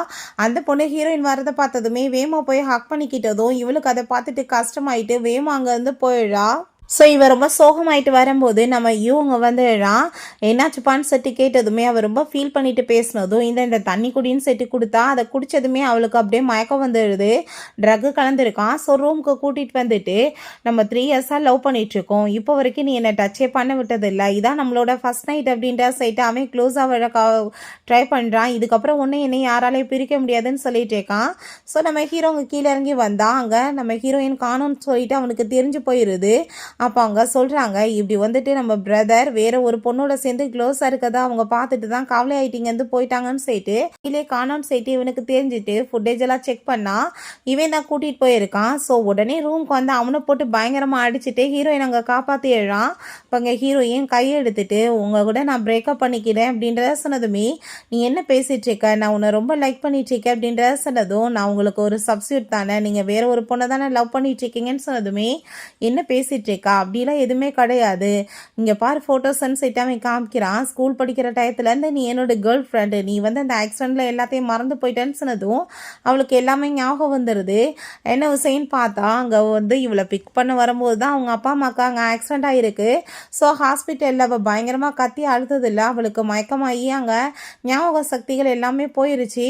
அந்த பொண்ணு ஹீரோயின் வரதை பார்த்ததுமே வேமா போய் ஹக் பண்ணிக்கிட்டதும் இவளுக்கு அதை பார்த்துட்டு கஷ்டமாயிட்டு வேமா அங்கேருந்து போயிடா. ஸோ இவன் ரொம்ப சோகமாயிட்டு வரும்போது நம்ம இவங்க வந்துடுறான். என்னாச்சுப்பான்னு செட்டு கேட்டதுமே அவள் ரொம்ப ஃபீல் பண்ணிட்டு பேசினதும் இந்த தண்ணி குடின்னு செட்டு கொடுத்தா அதை குடித்ததுமே அவளுக்கு அப்படியே மயக்கம் வந்துடுது, ட்ரக்கு கலந்துருக்கான். ஸோ ரூமுக்கு கூட்டிகிட்டு வந்துட்டு நம்ம 3 இயர்ஸாக லவ் பண்ணிகிட்ருக்கோம், இப்போ வரைக்கும் நீ என்னை டச்சே பண்ண விட்டதில்லை, இதான் நம்மளோட ஃபஸ்ட் நைட் அப்படின்ற சைட்டு அவன் க்ளோஸாக விட ட்ரை பண்ணுறான், இதுக்கப்புறம் ஒன்று என்னை யாராலையும் பிரிக்க முடியாதுன்னு சொல்லிட்டு இருக்கான். ஸோ நம்ம ஹீரோங்க கீழே இறங்கி வந்தால் அங்கே நம்ம ஹீரோயின் காணும்னு சொல்லிட்டு அவனுக்கு தெரிஞ்சு போயிடுது. அப்போ அவங்க சொல்கிறாங்க இப்படி நம்ம பிரதர் வேற ஒரு பொண்ணோட சேர்ந்து க்ளோஸாக இருக்கதா அவங்க பார்த்துட்டு தான் கவலை ஆகிட்டிங்கன்னு போயிட்டாங்கன்னு சொல்லிட்டு கீழே காணோன்னு சொல்லிட்டு இவனுக்கு தெரிஞ்சுட்டு ஃபுட்டேஜ் எல்லாம் செக் பண்ணால் இவன் தான் கூட்டிகிட்டு போயிருக்கான். ஸோ உடனே ரூமுக்கு அவனை போட்டு பயங்கரமாக அடிச்சுட்டு ஹீரோயின் அங்கே காப்பாற்றிடுறான். இப்போ அங்கே ஹீரோயின் கையை எடுத்துட்டு உங்கள் கூட நான் பிரேக்கப் பண்ணிக்கிறேன் அப்படின்றத சொன்னதுமே நீ என்ன பேசிகிட்டு இருக்க, நான் உன்னை ரொம்ப லைக் பண்ணிட்டு இருக்கேன் அப்படின்றத சொன்னதும் நான் உங்களுக்கு ஒரு சப்ஸ்டியூட் தானே, நீங்கள் வேற ஒரு பொண்ணை தானே லவ் பண்ணிட்டு இருக்கீங்கன்னு சொன்னதுமே என்ன பேசிகிட்டு இருக்கா, அப்படிலாம் எதுவுமே கிடையாது, இங்கே பாரு ஃபோட்டோஸ்ன்னு சொல்லிட்டு அவன் காமிக்கிறான். ஸ்கூல் படிக்கிற டயத்துலேருந்து நீ என்னோட கேர்ள் ஃப்ரெண்டு, நீ அந்த ஆக்சிடெண்ட்டில் எல்லாத்தையும் மறந்து போயிட்டேன்னு சொன்னதும் அவளுக்கு எல்லாமே ஞாபகம் வந்துடுது. என்ன விஷயம்னு பார்த்தா அங்கே இவளை பிக் பண்ண வரும்போது தான் அவங்க அப்பா அம்மாவுக்கு அங்கே ஆக்சிடெண்ட் ஆகிருக்கு. ஸோ ஹாஸ்பிட்டலில் அவள் பயங்கரமாக கத்தி அழுத்ததில்லை, அவளுக்கு மயக்கமாகி அங்கே ஞாபக சக்திகள் எல்லாமே போயிருச்சு.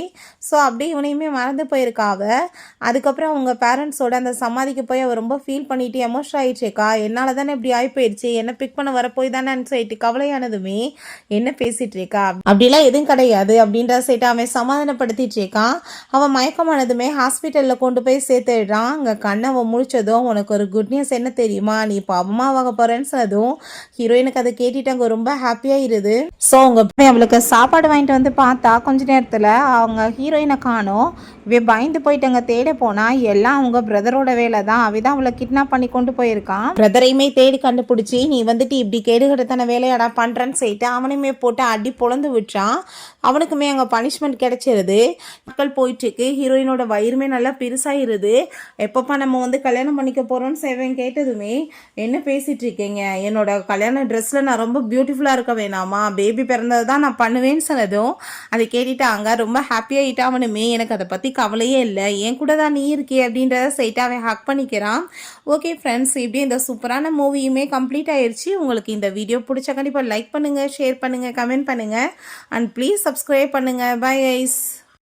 ஸோ அப்படியே இவனையுமே மறந்து போயிருக்கா அவள். அதுக்கப்புறம் அவங்க பேரண்ட்ஸோட அந்த சமாதிக்கு போய் அவள் ரொம்ப ஃபீல் பண்ணிட்டு எமோஷனல் ஆகிடுச்சேக்கா, என்னால் தானே இப்படி ஆகி போயிடுச்சு, என்ன பிக் பண்ண வரப்போய் தானே சொல்லிட்டு கவலையானதுமே என்ன பேசிட்டு இருக்கா, அப்படிலாம் எதுவும் கிடையாது அப்படின்ற சொல்லிட்டு அவன் சமாதானப்படுத்திட்டு இருக்கான். அவன் மயக்கமானதுமே ஹாஸ்பிட்டலில் கொண்டு போய் சேர்த்துடுறான். அங்கே கண்ணை அவன் முழிச்சதும் உனக்கு ஒரு குட் நியூஸ் என்ன தெரியுமா, நீ இப்போ அம்மாவாக போகிறேன்னு சொன்னதும் ஹீரோயினுக்கு அதை கேட்டுட்டு அங்கே ரொம்ப ஹாப்பியாக இருது. ஸோ அவங்க அவளுக்கு சாப்பாடு வாங்கிட்டு பார்த்தா கொஞ்ச நேரத்தில் அவங்க ஹீரோயினை காணோம். பயந்து போயிட்டு அங்கே தேட போனால் எல்லாம் அவங்க பிரதரோட வேலை தான், அவதான் அவளை கிட்னாப் பண்ணி கொண்டு போயிருக்கான். பிரதரையுமே தேடி கண்டுபிடிச்சி நீ இப்படி கேடுகடத்தான வேலையாடா பண்ணுறேன்னு சொல்லிட்டு அவனையுமே போட்டு அடி பொழந்து விட்டுறான். அவனுக்குமே அங்கே பனிஷ்மெண்ட் கிடைச்சிருது. மக்கள் போயிட்டுருக்கு. ஹீரோயினோட வயிறுமே நல்லா பெருசாகிருது. எப்பப்பா நம்ம கல்யாணம் பண்ணிக்க போகிறோன்னு சேவன் கேட்டதுமே என்ன பேசிகிட்டு இருக்கீங்க, என்னோட கல்யாண ட்ரெஸ்ஸில் நான் ரொம்ப பியூட்டிஃபுல்லாக இருக்க வேணாமா, பேபி பிறந்தது தான் நான் பண்ணுவேன்னு சொன்னதும் அதை கேட்டுட்டு அங்கே ரொம்ப ஹாப்பியாகிட்டா. அவனுமே எனக்கு அதை பற்றி கவலையே இல்லை, என் கூட தான் நீ இருக்கே அப்படின்றத சைட்டாக அவன் ஹக் பண்ணிக்கிறான். ஓகே ஃப்ரெண்ட்ஸ், இப்படி இந்த சூப்பரான மூவியுமே கம்ப்ளீட் ஆயிடுச்சு. உங்களுக்கு இந்த வீடியோ பிடிச்சா கண்டிப்பாக லைக் பண்ணுங்கள், ஷேர் பண்ணுங்கள், கமெண்ட் பண்ணுங்கள் அண்ட் ப்ளீஸ் சப்ஸ்கிரைப் பண்ணுங்கள். Bye guys.